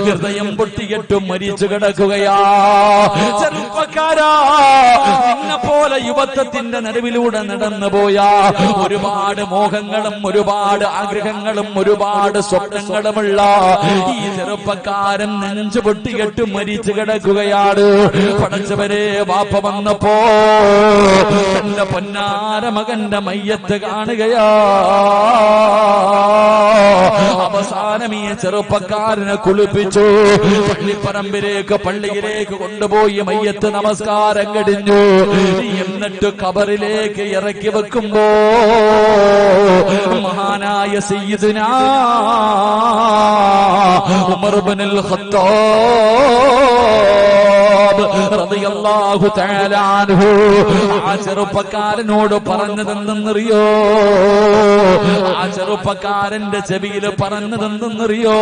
ഹൃദയം പൊട്ടിയിട്ടും മരിച്ചു കിടക്കുകയാ. ചെറുപ്പക്കാരാ, നിന്നെ പോലെ യുവത്വത്തിന്റെ നടുവിലൂടെ നടന്നു പോയാ ഒരുപാട് മോഹങ്ങളും ഒരുപാട് ആഗ്രഹങ്ങളും ഒരുപാട് സ്വപ്നങ്ങളുമുള്ള ഈ ചെറുപ്പക്കാരൻ നെഞ്ചു പൊട്ടിയിട്ട് മരിച്ചു കിടക്കുകയാണ്. പടച്ചവരെ, വാപ്പ വന്നപ്പോ തന്റെ പൊന്നാര മകന്റെ മയ്യത്ത് കാണുകയാ. അവസാനം ഈ ചെറുപ്പക്കാരനെ കുളിപ്പിച്ചു, പള്ളിയിലേക്ക് കൊണ്ടുപോയി മയ്യത്ത് നമസ്കാരം കഴിഞ്ഞു. എന്നിട്ട് ഖബറിലേക്ക് ഇറക്കി വെക്കുമ്പോ മഹാനായ സയ്യിദുനാ ഉമർ ഇബ്നുൽ ഖത്താബ് റളിയല്ലാഹു തആല അൻഹു ആ ചെറുപ്പക്കാരനോട് പറഞ്ഞതെന്തെന്നറിയോ? ആ ചെറുപ്പക്കാരന്റെ ചെവിയിൽ പറഞ്ഞതെന്തെന്നറിയോ?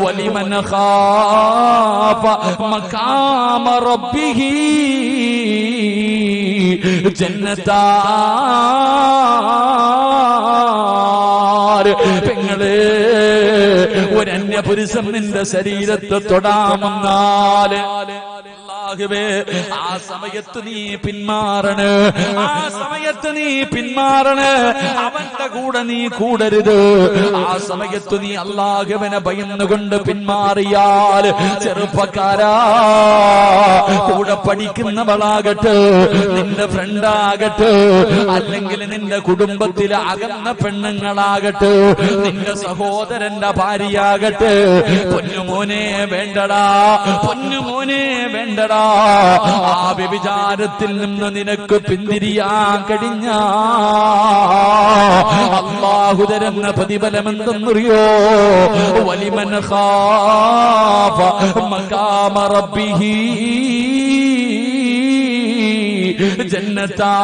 വലിമൻ ഖാഫ മഖാമ റബ്ബിഹി പെങ്ങളെ, ഒരന്യ പുരുഷൻ നിന്റെ ശരീരത്തെ തൊടാമെന്നാല് ആ സമയത്ത് നീ പിന്മാറണ്, ആ സമയത്ത് നീ പിന്മാറണ്, അവന്റെ കൂടെ നീ കൂടരുത്. ആ സമയത്ത് നീ അല്ലാഹുവിനെ ഭയന്നുകൊണ്ട് പിന്മാറിയാൽ, ചെറുപ്പക്കാരാ, കൂടെ പഠിക്കുന്നവളാകട്ടെ, നിന്റെ ഫ്രണ്ടാകട്ടെ, അല്ലെങ്കിൽ നിന്റെ കുടുംബത്തിലെ അകന്ന പെണ്ണുങ്ങളാകട്ടെ, നിന്റെ സഹോദരന്റെ ഭാര്യയാകട്ടെ, പൊന്നുമോനെ വേണ്ടടാ, പൊന്നുമോനെ വേണ്ടടാ. ആ വ്യഭിചാരത്തിൽ നിന്ന് നിനക്ക് പിന്തിരിയാൻ കഴിഞ്ഞ അല്ലാഹു തരുന്ന പ്രതിഫലം എന്തെന്നറിയോ? വലിമൻ ഖാഫ മഖാമ റബ്ബിഹി ജന്നത്താൻ.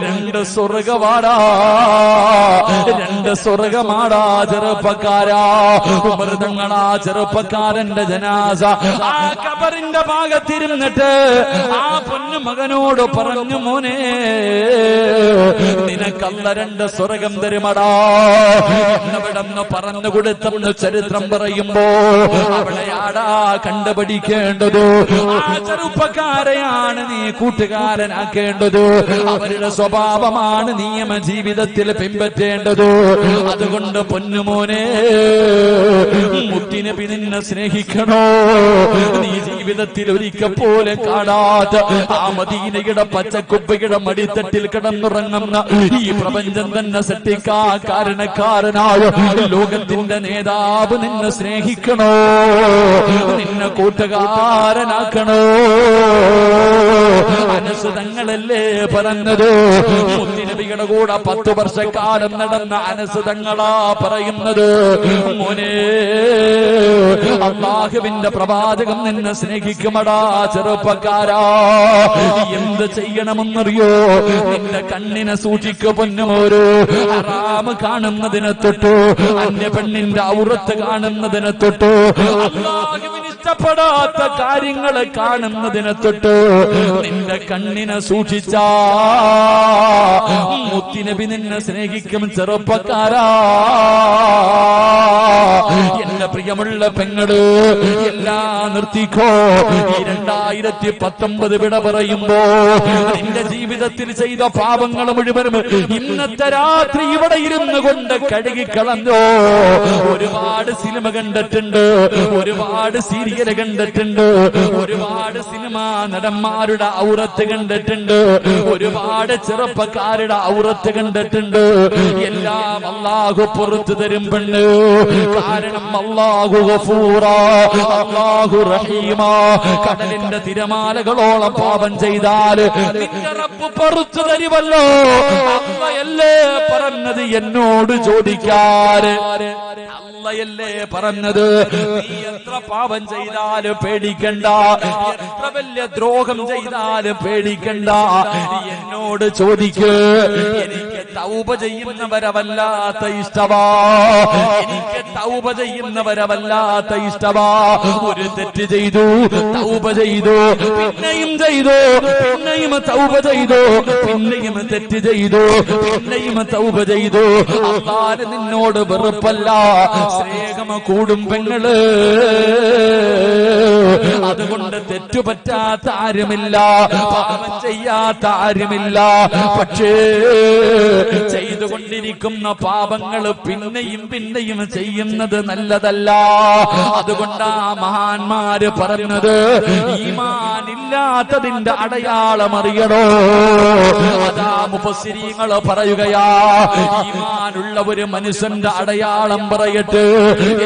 രണ്ട് സ്വർഗമാടാ, രണ്ട് സ്വർഗമാടാ ചെറുപ്പക്കാരാ. ഉമർ തങ്ങളാ ചെറുപ്പക്കാരന്റെ ജനാസ ആ ഖബറിന്റെ ഭാഗത്തിരുന്നിട്ട് ആ പൊന്നു മകനോട് പറഞ്ഞു, മോനെ, നിനക്കല്ല രണ്ട് സ്വർഗം തരുമടാ എന്നവിടെന്ന് പറഞ്ഞു കൊടുത്തെന്ന് ചരിത്രം പറയുമ്പോ അവളെയാടാ കണ്ടുപിടിക്കേണ്ടത്. ആ ചെറുപ്പക്കാരെയാണ് നീ കൂട്ടുകാരനാക്കേണ്ടത്. അവരുടെ സ്വഭാവമാണ് നിയമ ജീവിതത്തിൽ പിൻപറ്റേണ്ടത്. അതുകൊണ്ട് പൊന്നുമോനെ, മുത്തുനബി നിന്നെ സ്നേഹിക്കണോ? നീ ജീവിതത്തിൽ ഒരിക്കൽ പോലെ കാണാത്ത ആ മദീനയുടെ പച്ചക്കുപ്പയുടെ മടിത്തട്ടിൽ കിടന്നുറങ്ങുന്ന ഈ പ്രപഞ്ചം തന്നെ സൃഷ്ടിക്കാ കാരണക്കാരനായ ലോകത്തിന്റെ നേതാവ് നിന്നെ സ്നേഹിക്കണോ? നിന്നെ കൂട്ടുകാരനാക്കണോ? അനസ് തങ്ങളല്ലേ പറഞ്ഞത്? മുത്തുനബിയുടെ കൂടെ 10 വർഷക്കാലം നടന്ന അനസ് തങ്ങളാ പറയുന്നത്, മോനെ, അല്ലാഹുവിന്റെ പ്രവാചകൻ നിന്നെ സ്നേഹിക്കുമടാ ചെറുപ്പക്കാരാ. എന്ത് ചെയ്യണമെന്നറിയോ? നിന്റെ കണ്ണിനെ സൂക്ഷിക്കു പൊന്നുമോരോ. ഹറാമ് കാണുന്നതിനെ തൊട്ടു, അന്യ പെണ്ണിന്റെ ഔറത്ത് കാണുന്നതിനെ തൊട്ടു, അല്ലാഹുവിന് ഇഷ്ടപ്പെടാത്ത കാര്യങ്ങളെ കാണുന്നതിനെ തൊട്ട് നിന്റെ കണ്ണിനെ സൂക്ഷിച്ചാ മുത്തുനബി നിന്നെ സ്നേഹിക്കും ചെറുപ്പക്കാരാ. എന്റെ പ്രിയമുള്ള പെങ്ങള്, എല്ലാം നിർത്തിക്കോ. ഈ 2019 വിട പറയുമ്പോ നിന്റെ ജീവിതത്തിൽ ചെയ്ത പാപങ്ങൾ മുഴുവനും ഇന്നത്തെ രാത്രി ഇവിടെ ഇരുന്ന് കൊണ്ട് കഴുകിക്കളഞ്ഞോ. ഒരുപാട് സിനിമ കണ്ടിട്ടുണ്ട്, ഒരുപാട് സീരിയൽ കണ്ടിട്ടുണ്ട്, ഒരുപാട് സിനിമാ നടന്മാരുടെ ഔറത്ത് കണ്ടിട്ടുണ്ട്, ഒരുപാട് ചെറുപ്പക്കാരുടെ ഔറത്ത് കണ്ടിട്ടുണ്ട്. എല്ലാം അല്ലാഹു പുറത്തു തരും പെണ്ണ്. കാരണം അല്ലാഹു വല്ലാഹു ഗഫൂറാ, അല്ലാഹു റഹീമാ. കടലിന്റെ തിരമാലകളോളം പാപം ചെയ്താൽ നിന്റെ റബ്ബ് പുറത്തു തരുമല്ലോ. അല്ലാഹയല്ലേ പറഞ്ഞത് എന്നോട് ചോദിക്കാൻ, അല്ലാഹയല്ലേ പറഞ്ഞത്. നീ എത്ര പാപം ചെയ്താലും പേടിക്കണ്ട, എത്ര വലിയ ദ്രോഹം ചെയ്താലും പേടിക്കണ്ട, എന്നോട് ചോദിക്ക്. എനിക്ക് തൗബ ചെയ്യുന്നവരെ വല്ലാത്ത ഇഷ്ടമാ, എനിക്ക് തൗബ ചെയ്യുന്നവരെ വല്ലാത്ത ഇഷ്ടമാ. ഒരു തെറ്റ് ചെയ്തു, തൗബ ചെയ്തു, പിന്നെയും ചെയ്തു, പിന്നെയും തൗബ ചെയ്തു, പിന്നെയും തെറ്റ് ചെയ്തു, പിന്നെയും തൗബ ചെയ്തു. അല്ലാഹ് നിന്നോട് വെറുപ്പല്ല, സ്നേഹം കൂടും പെങ്ങള്. അതുകൊണ്ട് തെറ്റുപറ്റാത്ത ആരുമില്ല, പാപം ചെയ്യാത്ത ആരുമില്ല. പക്ഷേ ചെയ്തുകൊണ്ടിരിക്കുന്ന പാപങ്ങൾ പിന്നെയും പിന്നെയും ചെയ്യുന്നത് നല്ലതല്ല. അതുകൊണ്ടാ മഹാന്മാര് പറഞ്ഞത്, ഈമാനില്ലാത്തതിന്റെ അടയാളം അറിയണോ. അതാ മുഫസ്സിരീങ്ങൾ പറയുകയാ, ഈമാനുള്ള ഒരു മനുഷ്യന്റെ അടയാളം പറയട്ടെ.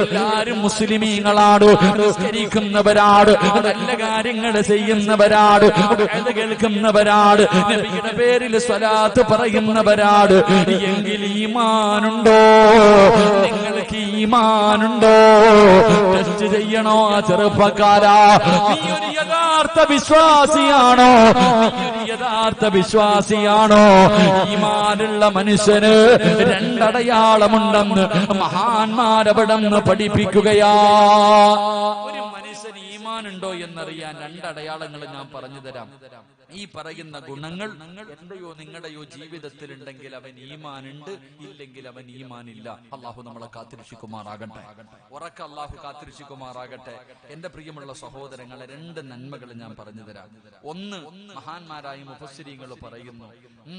എല്ലാരും മുസ്ലിമീങ്ങളാണ്, നിസ്കരിക്കുന്നവരാണ്, നല്ല കാര്യങ്ങൾ ചെയ്യുന്നവരാണ്, കേൾക്കുന്നവരാണ്, നബിയുടെ പേരിൽ സ്വലാത്ത് പറയുന്നവരാണ്. എങ്കിൽ ഈമാനുണ്ടോ? നിങ്ങൾക്ക് ഈമാനുണ്ടോ? ടെസ്റ്റ് ചെയ്യണോ ചെറുപ്പക്കാരാ? നീ ഒരു യഥാർത്ഥ വിശ്വാസിയാണോ? യഥാർത്ഥ വിശ്വാസിയാണോ? ഈമാനുള്ള മനുഷ്യന് രണ്ടടയാളമുണ്ടെന്ന് മഹാന്മാരവിടെന്ന് പഠിപ്പിക്കുകയാ. ഒരു മനുഷ്യന് ഈമാനുണ്ടോ എന്നറിയാൻ രണ്ടടയാളങ്ങൾ ഞാൻ പറഞ്ഞു തരാം. ഈ പറയുന്ന ഗുണങ്ങൾ എന്റെയോ നിങ്ങളുടെയോ ജീവിതത്തിൽ ഉണ്ടെങ്കിൽ അവൻ ഈമാനുണ്ട്, ഇല്ലെങ്കിൽ അവൻ ഈമാനില്ല. അള്ളാഹു നമ്മളെ കാത്തിരക്ഷിക്കുമാറാകട്ടെ, ഉറക്ക അള്ളാഹു കാത്തിരക്ഷിക്കുമാറാകട്ടെ. എന്റെ പ്രിയമുള്ള സഹോദരങ്ങളെ, രണ്ട് നന്മകൾ ഞാൻ പറഞ്ഞു തരാം. ഒന്ന്, മഹാന്മാരായ മുഫസ്സിരീങ്ങൾ പറയുന്നു,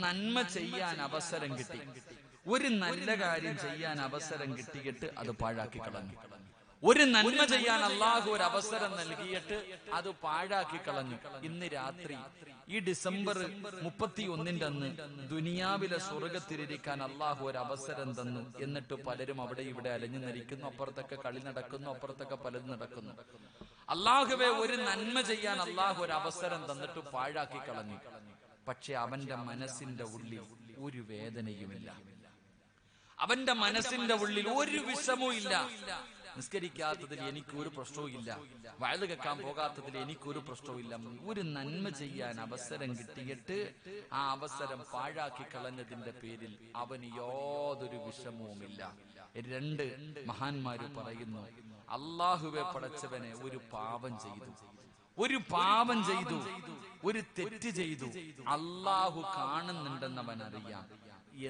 നന്മ ചെയ്യാൻ അവസരം കിട്ടി, ഒരു നല്ല കാര്യം ചെയ്യാൻ അവസരം കിട്ടിയിട്ട് അത് പാഴാക്കി കളഞ്ഞു. ഒരു നന്മ ചെയ്യാൻ അള്ളാഹു ഒരു അവസരം നൽകിയിട്ട് അത് പാഴാക്കി കളഞ്ഞു. ഇന്ന് രാത്രി ഈ ഡിസംബർ 31 അന്ന് ദുനിയാവിലെ സ്വർഗത്തിലിരിക്കാൻ അള്ളാഹു ഒരു അവസരം തന്നു. എന്നിട്ട് പലരും അവിടെ ഇവിടെ അലഞ്ഞു നിൽക്കുന്നു, അപ്പുറത്തൊക്കെ കളി നടക്കുന്നു, അപ്പുറത്തൊക്കെ പലതും നടക്കുന്നു. അള്ളാഹുവെ, ഒരു നന്മ ചെയ്യാൻ അള്ളാഹു ഒരു അവസരം തന്നിട്ട് പാഴാക്കി കളഞ്ഞു. പക്ഷെ അവന്റെ മനസ്സിന്റെ ഉള്ളിൽ ഒരു വേദനയുമില്ല, അവന്റെ മനസ്സിന്റെ ഉള്ളിൽ ഒരു വിഷമവും ഇല്ല. നിസ്കരിക്കാത്തതിൽ എനിക്കൊരു പ്രശ്നവും ഇല്ല, വയത് കേൾക്കാൻ പോകാത്തതിൽ എനിക്കൊരു പ്രശ്നവും ഇല്ല. ഒരു നന്മ ചെയ്യാൻ അവസരം കിട്ടിയിട്ട് ആ അവസരം പാഴാക്കി കളഞ്ഞതിന്റെ പേരിൽ അവന് യാതൊരു വിഷമവുമില്ല. രണ്ട്, മഹാന്മാര് പറയുന്നു, അള്ളാഹുവെ പടച്ചവനെ ഒരു പാപം ചെയ്തു, ഒരു പാപം ചെയ്തു, ഒരു തെറ്റ് ചെയ്തു, അള്ളാഹു കാണുന്നുണ്ടെന്നവൻ അറിയാം.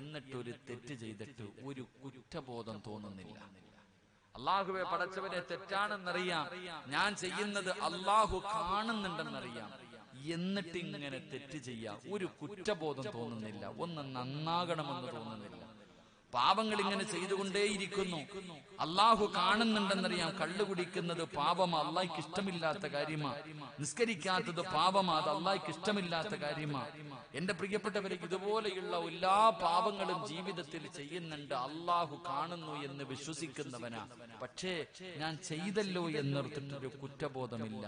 എന്നിട്ടൊരു തെറ്റ് ചെയ്തിട്ട് ഒരു കുറ്റബോധം തോന്നുന്നില്ല. അള്ളാഹുവെ പടച്ചവനെ തെറ്റാണെന്നറിയാം, ഞാൻ ചെയ്യുന്നത് അള്ളാഹു കാണുന്നുണ്ടെന്നറിയാം, എന്നിട്ട് ഇങ്ങനെ തെറ്റ് ചെയ്യാം, ഒരു കുറ്റബോധം തോന്നുന്നില്ല, ഒന്ന് നന്നാകണമെന്ന് തോന്നുന്നില്ല. പാപങ്ങൾ ഇങ്ങനെ ചെയ്തുകൊണ്ടേയിരിക്കുന്നു, അള്ളാഹു കാണുന്നുണ്ടെന്നറിയാം. കള്ളു കുടിക്കുന്നത് പാപമാ, അള്ളാഹ്ക്ക് ഇഷ്ടമില്ലാത്ത കാര്യമാ. നിസ്കരിക്കാത്തത് പാപമാ, അത് അള്ളാഹ്ക്ക് ഇഷ്ടമില്ലാത്ത കാര്യമാ. എന്റെ പ്രിയപ്പെട്ടവരെ, ഇതുപോലെയുള്ള എല്ലാ പാപങ്ങളും ജീവിതത്തിൽ ചെയ്യുന്നുണ്ട്, അള്ളാഹു കാണുന്നു എന്ന് വിശ്വസിക്കുന്നവനാ. പക്ഷേ ഞാൻ ചെയ്തല്ലോ എന്നോർത്തിട്ടൊരു കുറ്റബോധമില്ല.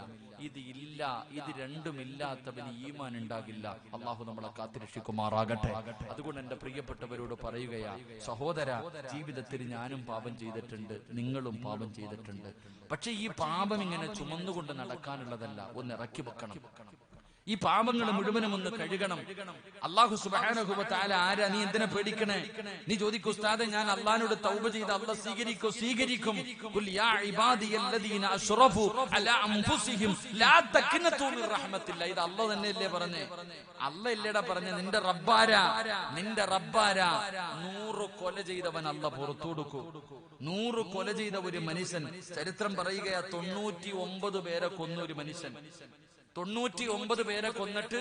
ഇത് രണ്ടുമില്ലാത്തവന് ഈമാൻ ഉണ്ടാകില്ല. അള്ളാഹു നമ്മളെ കാത്തിരക്ഷിക്കുമാറാകട്ടെ. അതുകൊണ്ട് എന്റെ പ്രിയപ്പെട്ടവരോട് പറയുകയാ, സഹോദര, ജീവിതത്തിൽ ഞാനും പാപം ചെയ്തിട്ടുണ്ട്, നിങ്ങളും പാപം ചെയ്തിട്ടുണ്ട്. പക്ഷെ ഈ പാപം ഇങ്ങനെ ചുമന്നുകൊണ്ട് നടക്കാനുള്ളതല്ല, ഒന്ന് ഇറക്കി വെക്കണം. ഈ പാപങ്ങൾ മുഴുവനും ഒന്ന് കഴുകണം. അല്ലാഹു സുബ്ഹാനഹു വ തആല ആരാ? നീ എന്തിനെ പേടിക്കണേ? നീ ചോദിക്കൂ, ഉസ്താദേ, ഞാൻ അല്ലാഹുവിനോട് തൗബ ചെയ്ത അല്ലാഹു സ്വീകരിക്കും. ഖുൽ യാ ഇബാദിയല്ലദീന അശ്റഫു അലാ അൻഫുസിഹിം ലാ തഖ്നതു മിർ റഹ്മത്തില്ലാഹ്. ഇത് അല്ലാഹു തന്നെയല്ലേ പറഞ്ഞേ? അല്ലാഹ് ഇല്ലടാ പറഞ്ഞേ. നിന്റെ റബ്ബാരാ? 100 കൊല ചെയ്തവൻ അല്ലാഹ് പുറത്തു കൊടുക്കും. 100 കൊല ചെയ്ത ഒരു മനുഷ്യൻ, ചരിത്രം പറയുകയാ, 99 പേരെ കൊന്ന ഒരു മനുഷ്യൻ. 99 പേരെ കൊന്നിട്ട്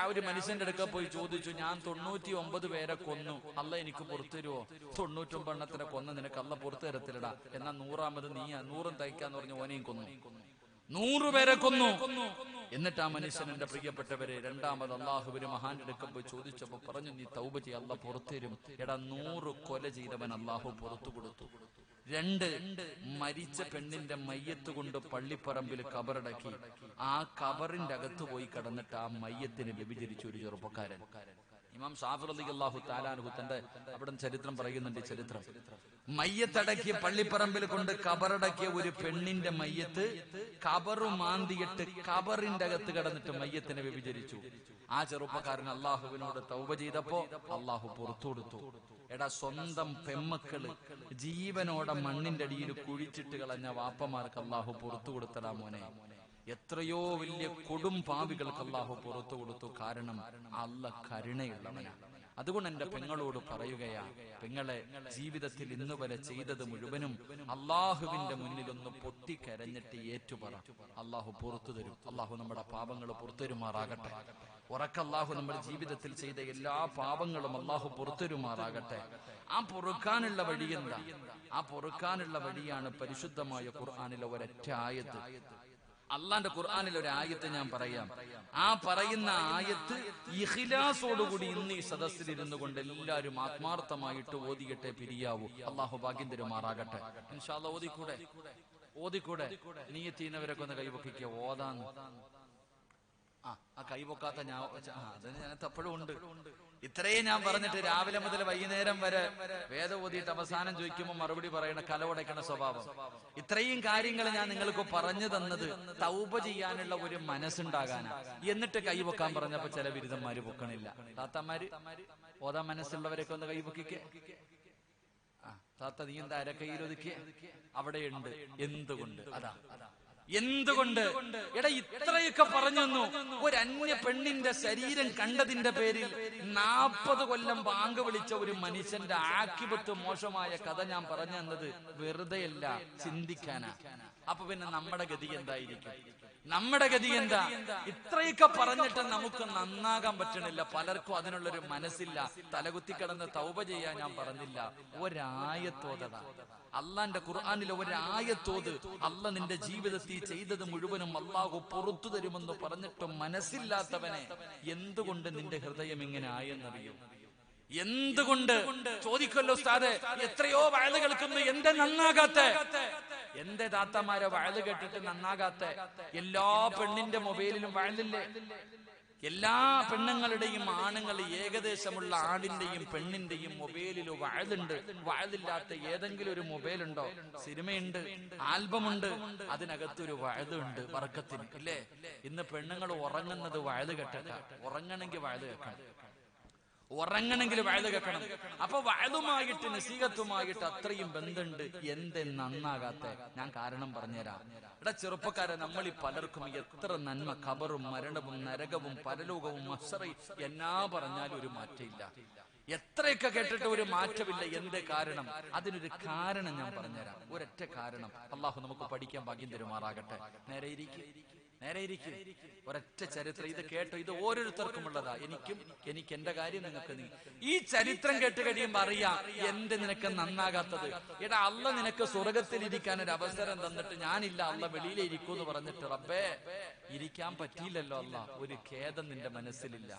ഒരു മനുഷ്യന്റെ അടുക്ക പോയി ചോദിച്ചു, ഞാൻ 99 പേരെ കൊന്നു, അല്ല എനിക്ക് പുറത്തു തരുമോ? 99 എണ്ണത്തിനെ കൊന്ന നിനക്ക് അല്ല പുറത്തു തരത്തില്ലടാ, എന്നാ 100ാമത് നീ 100 തയ്ക്കാന്ന് പറഞ്ഞ് ഓനെയും കൊന്നു. 100 പേരെ കൊന്നു. എന്നിട്ട് ആ മനുഷ്യൻ, എന്റെ പ്രിയപ്പെട്ടവരെ, രണ്ടാമത് അള്ളാഹുവിന് മഹാന്റെ അടുക്ക പോയി ചോദിച്ചപ്പോ പറഞ്ഞു, നീ തൗബ ചെയ്യ, അല്ല പുറത്തു തരും. എടാ, 100 കൊല ചെയ്തവൻ അള്ളാഹു പുറത്തു കൊടുത്തു. 2, മരിച്ച പെണ്ണിന്റെ മയ്യത്ത് കൊണ്ട് പള്ളിപ്പറമ്പിൽ കബറടക്കി ആ കബറിന്റെ അകത്ത് പോയി കിടന്നിട്ട് ആ മയ്യത്തിന് വ്യഭിചരിച്ച ഒരു ചെറുപ്പക്കാരൻ. ഇമാം ഷാഫി റളിയല്ലാഹു തആല അൻഹു തന്റെ അവിടെ ചരിത്രം പറയുന്നുണ്ട്. ചരിത്രം, മയ്യത്തടക്കിയ പള്ളിപ്പറമ്പിൽ കൊണ്ട് കബറടക്കിയ ഒരു പെണ്ണിന്റെ മയ്യത്ത് കബറു മാന്തിയിട്ട് കബറിന്റെ അകത്ത് കിടന്നിട്ട് മയ്യത്തിനെ വ്യഭിചരിച്ചു. ആ ചെറുപ്പക്കാരൻ അള്ളാഹുവിനോട് തൗബ ചെയ്തപ്പോ അള്ളാഹു പുറത്തു കൊടുത്തു. എടാ, സ്വന്തം പെമ്മക്കള് ജീവനോടെ മണ്ണിന്റെ അടിയിൽ കുഴിച്ചിട്ട് കളഞ്ഞ വാപ്പമാർക്ക് അള്ളാഹു പുറത്തു കൊടുത്തടാ മോനെ. എത്രയോ വലിയ കൊടും പാപികൾക്ക് അള്ളാഹു പുറത്തു കൊടുത്തു. കാരണം അല്ലാഹ് കരുണയുള്ളവനാണ്. അതുകൊണ്ട് എന്റെ പെങ്ങളോട് പറയുകയാ, പെങ്ങളെ, ജീവിതത്തിൽ ഇന്ന് വരെ ചെയ്തത് മുഴുവനും അള്ളാഹുവിന്റെ മുന്നിൽ ഒന്ന് പൊട്ടിക്കരഞ്ഞിട്ട് ഏറ്റുപറ. അള്ളാഹു പുറത്തു തരും. അള്ളാഹു നമ്മുടെ പാപങ്ങൾ പുറത്തുതരുമാറാകട്ടെ. അള്ളാഹു നമ്മുടെ ജീവിതത്തിൽ ചെയ്ത എല്ലാ പാപങ്ങളും അള്ളാഹു പുറത്തുതരുമാറാകട്ടെ. ആ പൊറുക്കാനുള്ള വഴി എന്താ? ആ പൊറുക്കാനുള്ള വഴിയാണ് പരിശുദ്ധമായ ഖുർആനിലെ ഒരൊറ്റ ആയത്ത്. അള്ളാന്റെ ഖുർആനിൽ ഒരു ആയത്ത് ഞാൻ പറയാം. ആ പറയുന്ന ആയത്ത് ഇഖ്ലാസോടുകൂടി ഇന്ന് ഈ സദസ്സിൽ ഇരുന്നു കൊണ്ട് എല്ലാവരും ആത്മാർത്ഥമായിട്ട് ഓതിയിട്ടേ പിരിയാവൂ. അള്ളാഹു ഭാഗ്യം തരുമാറാകട്ടെ. ഇൻഷാ അല്ലാഹ് ഓതിക്കൂടെ? നീയത്ത് ചെയ്യുന്നവരൊക്കെ ഒന്ന് കൈവക്കിക്കുക. ഓതാന്ന് ആ കൈവക്കാത്ത ഞാൻ അതിന് ഞാനത് എപ്പോഴും ഉണ്ട്. ഇത്രയും ഞാൻ പറഞ്ഞിട്ട് രാവിലെ മുതൽ വൈകുന്നേരം വരെ വേദം ഓതിയിട്ട് അവസാനം ചോദിക്കുമ്പോൾ മറുപടി പറയണ കലവടയ്ക്കണ സ്വഭാവം. ഇത്രയും കാര്യങ്ങൾ ഞാൻ നിങ്ങൾക്ക് പറഞ്ഞു തന്നത് തൗബ ചെയ്യാനുള്ള ഒരു മനസ്സുണ്ടാകാനാ. എന്നിട്ട് കൈവക്കാൻ പറഞ്ഞപ്പോ ചില ബിരുദന്മാര് പൊക്കണില്ല. താത്തമാര് ഓതാൻ മനസ്സുള്ളവരൊക്കെ ഒന്ന് കൈവക്കിക്കേ. താത്ത, നീ എന്താ അരക്കൈയിലൊതുക്കിയ? അവിടെയുണ്ട്. എന്തുകൊണ്ട്? എന്തുകൊണ്ട്? എടാ, ഇത്രയൊക്കെ പറഞ്ഞു തന്നു. ഒരു അന്യ പെണ്ണിന്റെ ശരീരം കണ്ടതിന്റെ പേരിൽ 40 കൊല്ലം ബാങ്ക് വിളിച്ച ഒരു മനുഷ്യന്റെ ആക്കിബത്ത് മോശമായ കഥ ഞാൻ പറഞ്ഞു തന്നത് വെറുതെയല്ല, ചിന്തിക്കാനാ. അപ്പൊ പിന്നെ നമ്മുടെ ഗതി എന്തായിരിക്കും? നമ്മുടെ ഗതി എന്താ? ഇത്രയൊക്കെ പറഞ്ഞിട്ട് നമുക്ക് നന്നാകാൻ പറ്റണില്ല. പലർക്കും അതിനുള്ളൊരു മനസ്സില്ല. തലകുത്തി കിടന്ന് തൗബ ചെയ്യാൻ ഞാൻ പറഞ്ഞില്ല. ഒരായത്തോതടാ, അള്ളാന്റെ ഖുർആനിലെ ഒരായത്തോത്. അള്ള നിന്റെ ജീവിതത്തിൽ ചെയ്തത് മുഴുവനും അള്ളാഹു പുറത്തു തരുമെന്ന് പറഞ്ഞിട്ടും മനസ്സില്ലാത്തവനെ, എന്തുകൊണ്ട് നിന്റെ ഹൃദയം ഇങ്ങനെ ആയെന്നറിയോ? എന്തുകൊണ്ട്? ചോദിക്കല്ലോ ഉസ്താദേ, എത്രയോ വയല് കേൾക്കുന്നു, എന്റെ നന്നാകാത്തെ? എന്റെ താത്തമാരെ വയല് കേട്ടിട്ട് നന്നാകാത്തെ? എല്ലാ പെണ്ണിന്റെ മൊബൈലിലും വയലില്ലേ? എല്ലാ പെണ്ണുങ്ങളുടെയും ആണുങ്ങൾ ഏകദേശമുള്ള ആണിന്റെയും പെണ്ണിന്റെയും മൊബൈലിൽ വയലുണ്ട്. വയലില്ലാത്ത ഏതെങ്കിലും ഒരു മൊബൈൽ ഉണ്ടോ? സിനിമയുണ്ട്, ആൽബമുണ്ട്, അതിനകത്തൊരു വയലുണ്ട് വർക്കത്തിന്, ഇല്ലേ? ഇന്ന് പെണ്ണുങ്ങൾ ഉറങ്ങുന്നത് വയല് കേട്ട. ഉറങ്ങണമെങ്കിൽ വയല് കേൾക്കണം, ഉറങ്ങണമെങ്കിൽ വയല് കേൾക്കണം. അപ്പൊ വയലുമായിട്ട് നസീഹത്തുമായിട്ട് അത്രയും ബന്ധമുണ്ട്. എന്തെ നന്നാകാത്ത? ഞാൻ കാരണം പറഞ്ഞുതരാം. എടാ ചെറുപ്പക്കാരെ, നമ്മൾ ഈ പലർക്കും എത്ര നന്മ, ഖബറും മരണവും നരകവും പരലോകവും മഹ്ശറയും എന്നാ പറഞ്ഞാലും ഒരു മാറ്റമില്ല. എത്രയൊക്കെ കേട്ടിട്ട് ഒരു മാറ്റമില്ല. എന്ത് കാരണം? അതിനൊരു കാരണം ഞാൻ പറഞ്ഞുതരാം. ഒരൊറ്റ കാരണം. അള്ളാഹു നമുക്ക് പഠിക്കാൻ ഭാഗ്യം തരുമാറാകട്ടെ. നേരെ ഇരിക്കും. ഒരൊറ്റ ചരിത്രം. ഇത് കേട്ടോ, ഇത് ഓരോരുത്തർക്കും ഉള്ളതാ. എനിക്ക് എന്റെ കാര്യം നിങ്ങൾക്ക്. ഈ ചരിത്രം കേട്ട് കഴിയുമ്പോ അറിയാം എന്ത് നിനക്ക് നന്നാകാത്തത്. എടാ, അള്ള നിനക്ക് സ്വർഗത്തിലിരിക്കാൻ ഒരു അവസരം തന്നിട്ട് ഞാനില്ല, അള്ള വെളിയിലേ ഇരിക്കൂ എന്ന് പറഞ്ഞിട്ട് റബ്ബേ ഇരിക്കാൻ പറ്റിയില്ലല്ലോ. അള്ള ഒരു ഖേദം നിന്റെ മനസ്സിലില്ല.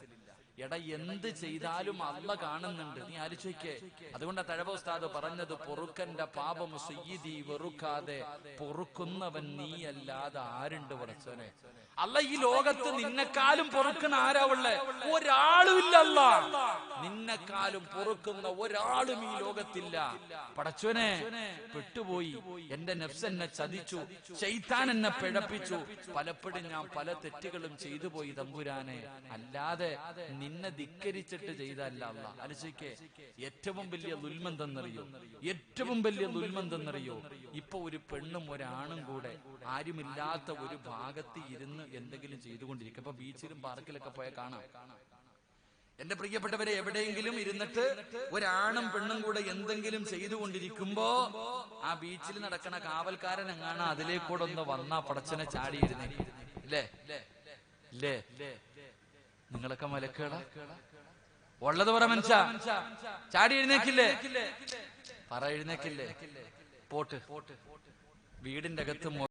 എടാ, എന്ത് ചെയ്താലും അള്ള കാണുന്നുണ്ട്. നീ ആലോചിക്കേ. അതുകൊണ്ടാ തഴവ ഉസ്താദ് പറഞ്ഞത്, പൊറുക്കന്റെ പാപം സയ്യിദി വെറുക്കാതെ പൊറുക്കുന്നവൻ നീയല്ലാതെ ആരുണ്ട് പടച്ചോനെ? അല്ല, ഈ ലോകത്ത് നിന്നെക്കാളും പൊറുക്കുന്ന ആരാ ഉള്ളേ? ഒരാളുമില്ല. അല്ല, നിന്നെക്കാളും പൊറുക്കുന്ന ഒരാളും ഈ ലോകത്തില്ല. പടച്ചോനെ, പെട്ടുപോയി. എന്റെ നഫ്സ് എന്നെ ചതിച്ചു, ശൈത്താൻ എന്നെ പിഴപ്പിച്ചു. പലപ്പോഴും ഞാൻ പല തെറ്റുകളും ചെയ്തു പോയി തമ്പുരാനെ. അല്ലാതെ നിന്നെ ധിക്കരിച്ചിട്ട് ചെയ്തല്ല. അല്ല, ആലോചിക്കേ. ഏറ്റവും വലിയ ദുൽമെന്തെന്നറിയോ? ഇപ്പൊ ഒരു പെണ്ണും ഒരാണും കൂടെ ആരുമില്ലാത്ത ഒരു ഭാഗത്ത് ഇരുന്ന് എന്തെങ്കിലും ചെയ്തുകൊണ്ടിരിക്കും. ഇപ്പൊ ബീച്ചിലും പാർക്കിലൊക്കെ പോയാൽ കാണാം. എന്റെ പ്രിയപ്പെട്ടവരെ, എവിടെയെങ്കിലും ഇരുന്നിട്ട് ഒരാണും പെണ്ണും കൂടെ എന്തെങ്കിലും ചെയ്തുകൊണ്ടിരിക്കുമ്പോ ആ ബീച്ചിൽ നടക്കണ കാവൽക്കാരൻ എങ്ങാണ് അതിലേക്കൂടെ ഒന്ന് വന്നാ പടച്ചനെ ചാടിയിരുന്നേ. ഇല്ലേ? നിങ്ങളൊക്കെ മലക്കേടാ ഉള്ളത് പറ. മനുഷ്യ ചാടി എഴുന്നേക്കില്ലേ? പറ എഴുന്നേക്കില്ലേ? പോട്ട് വീടിന്റെ അകത്ത്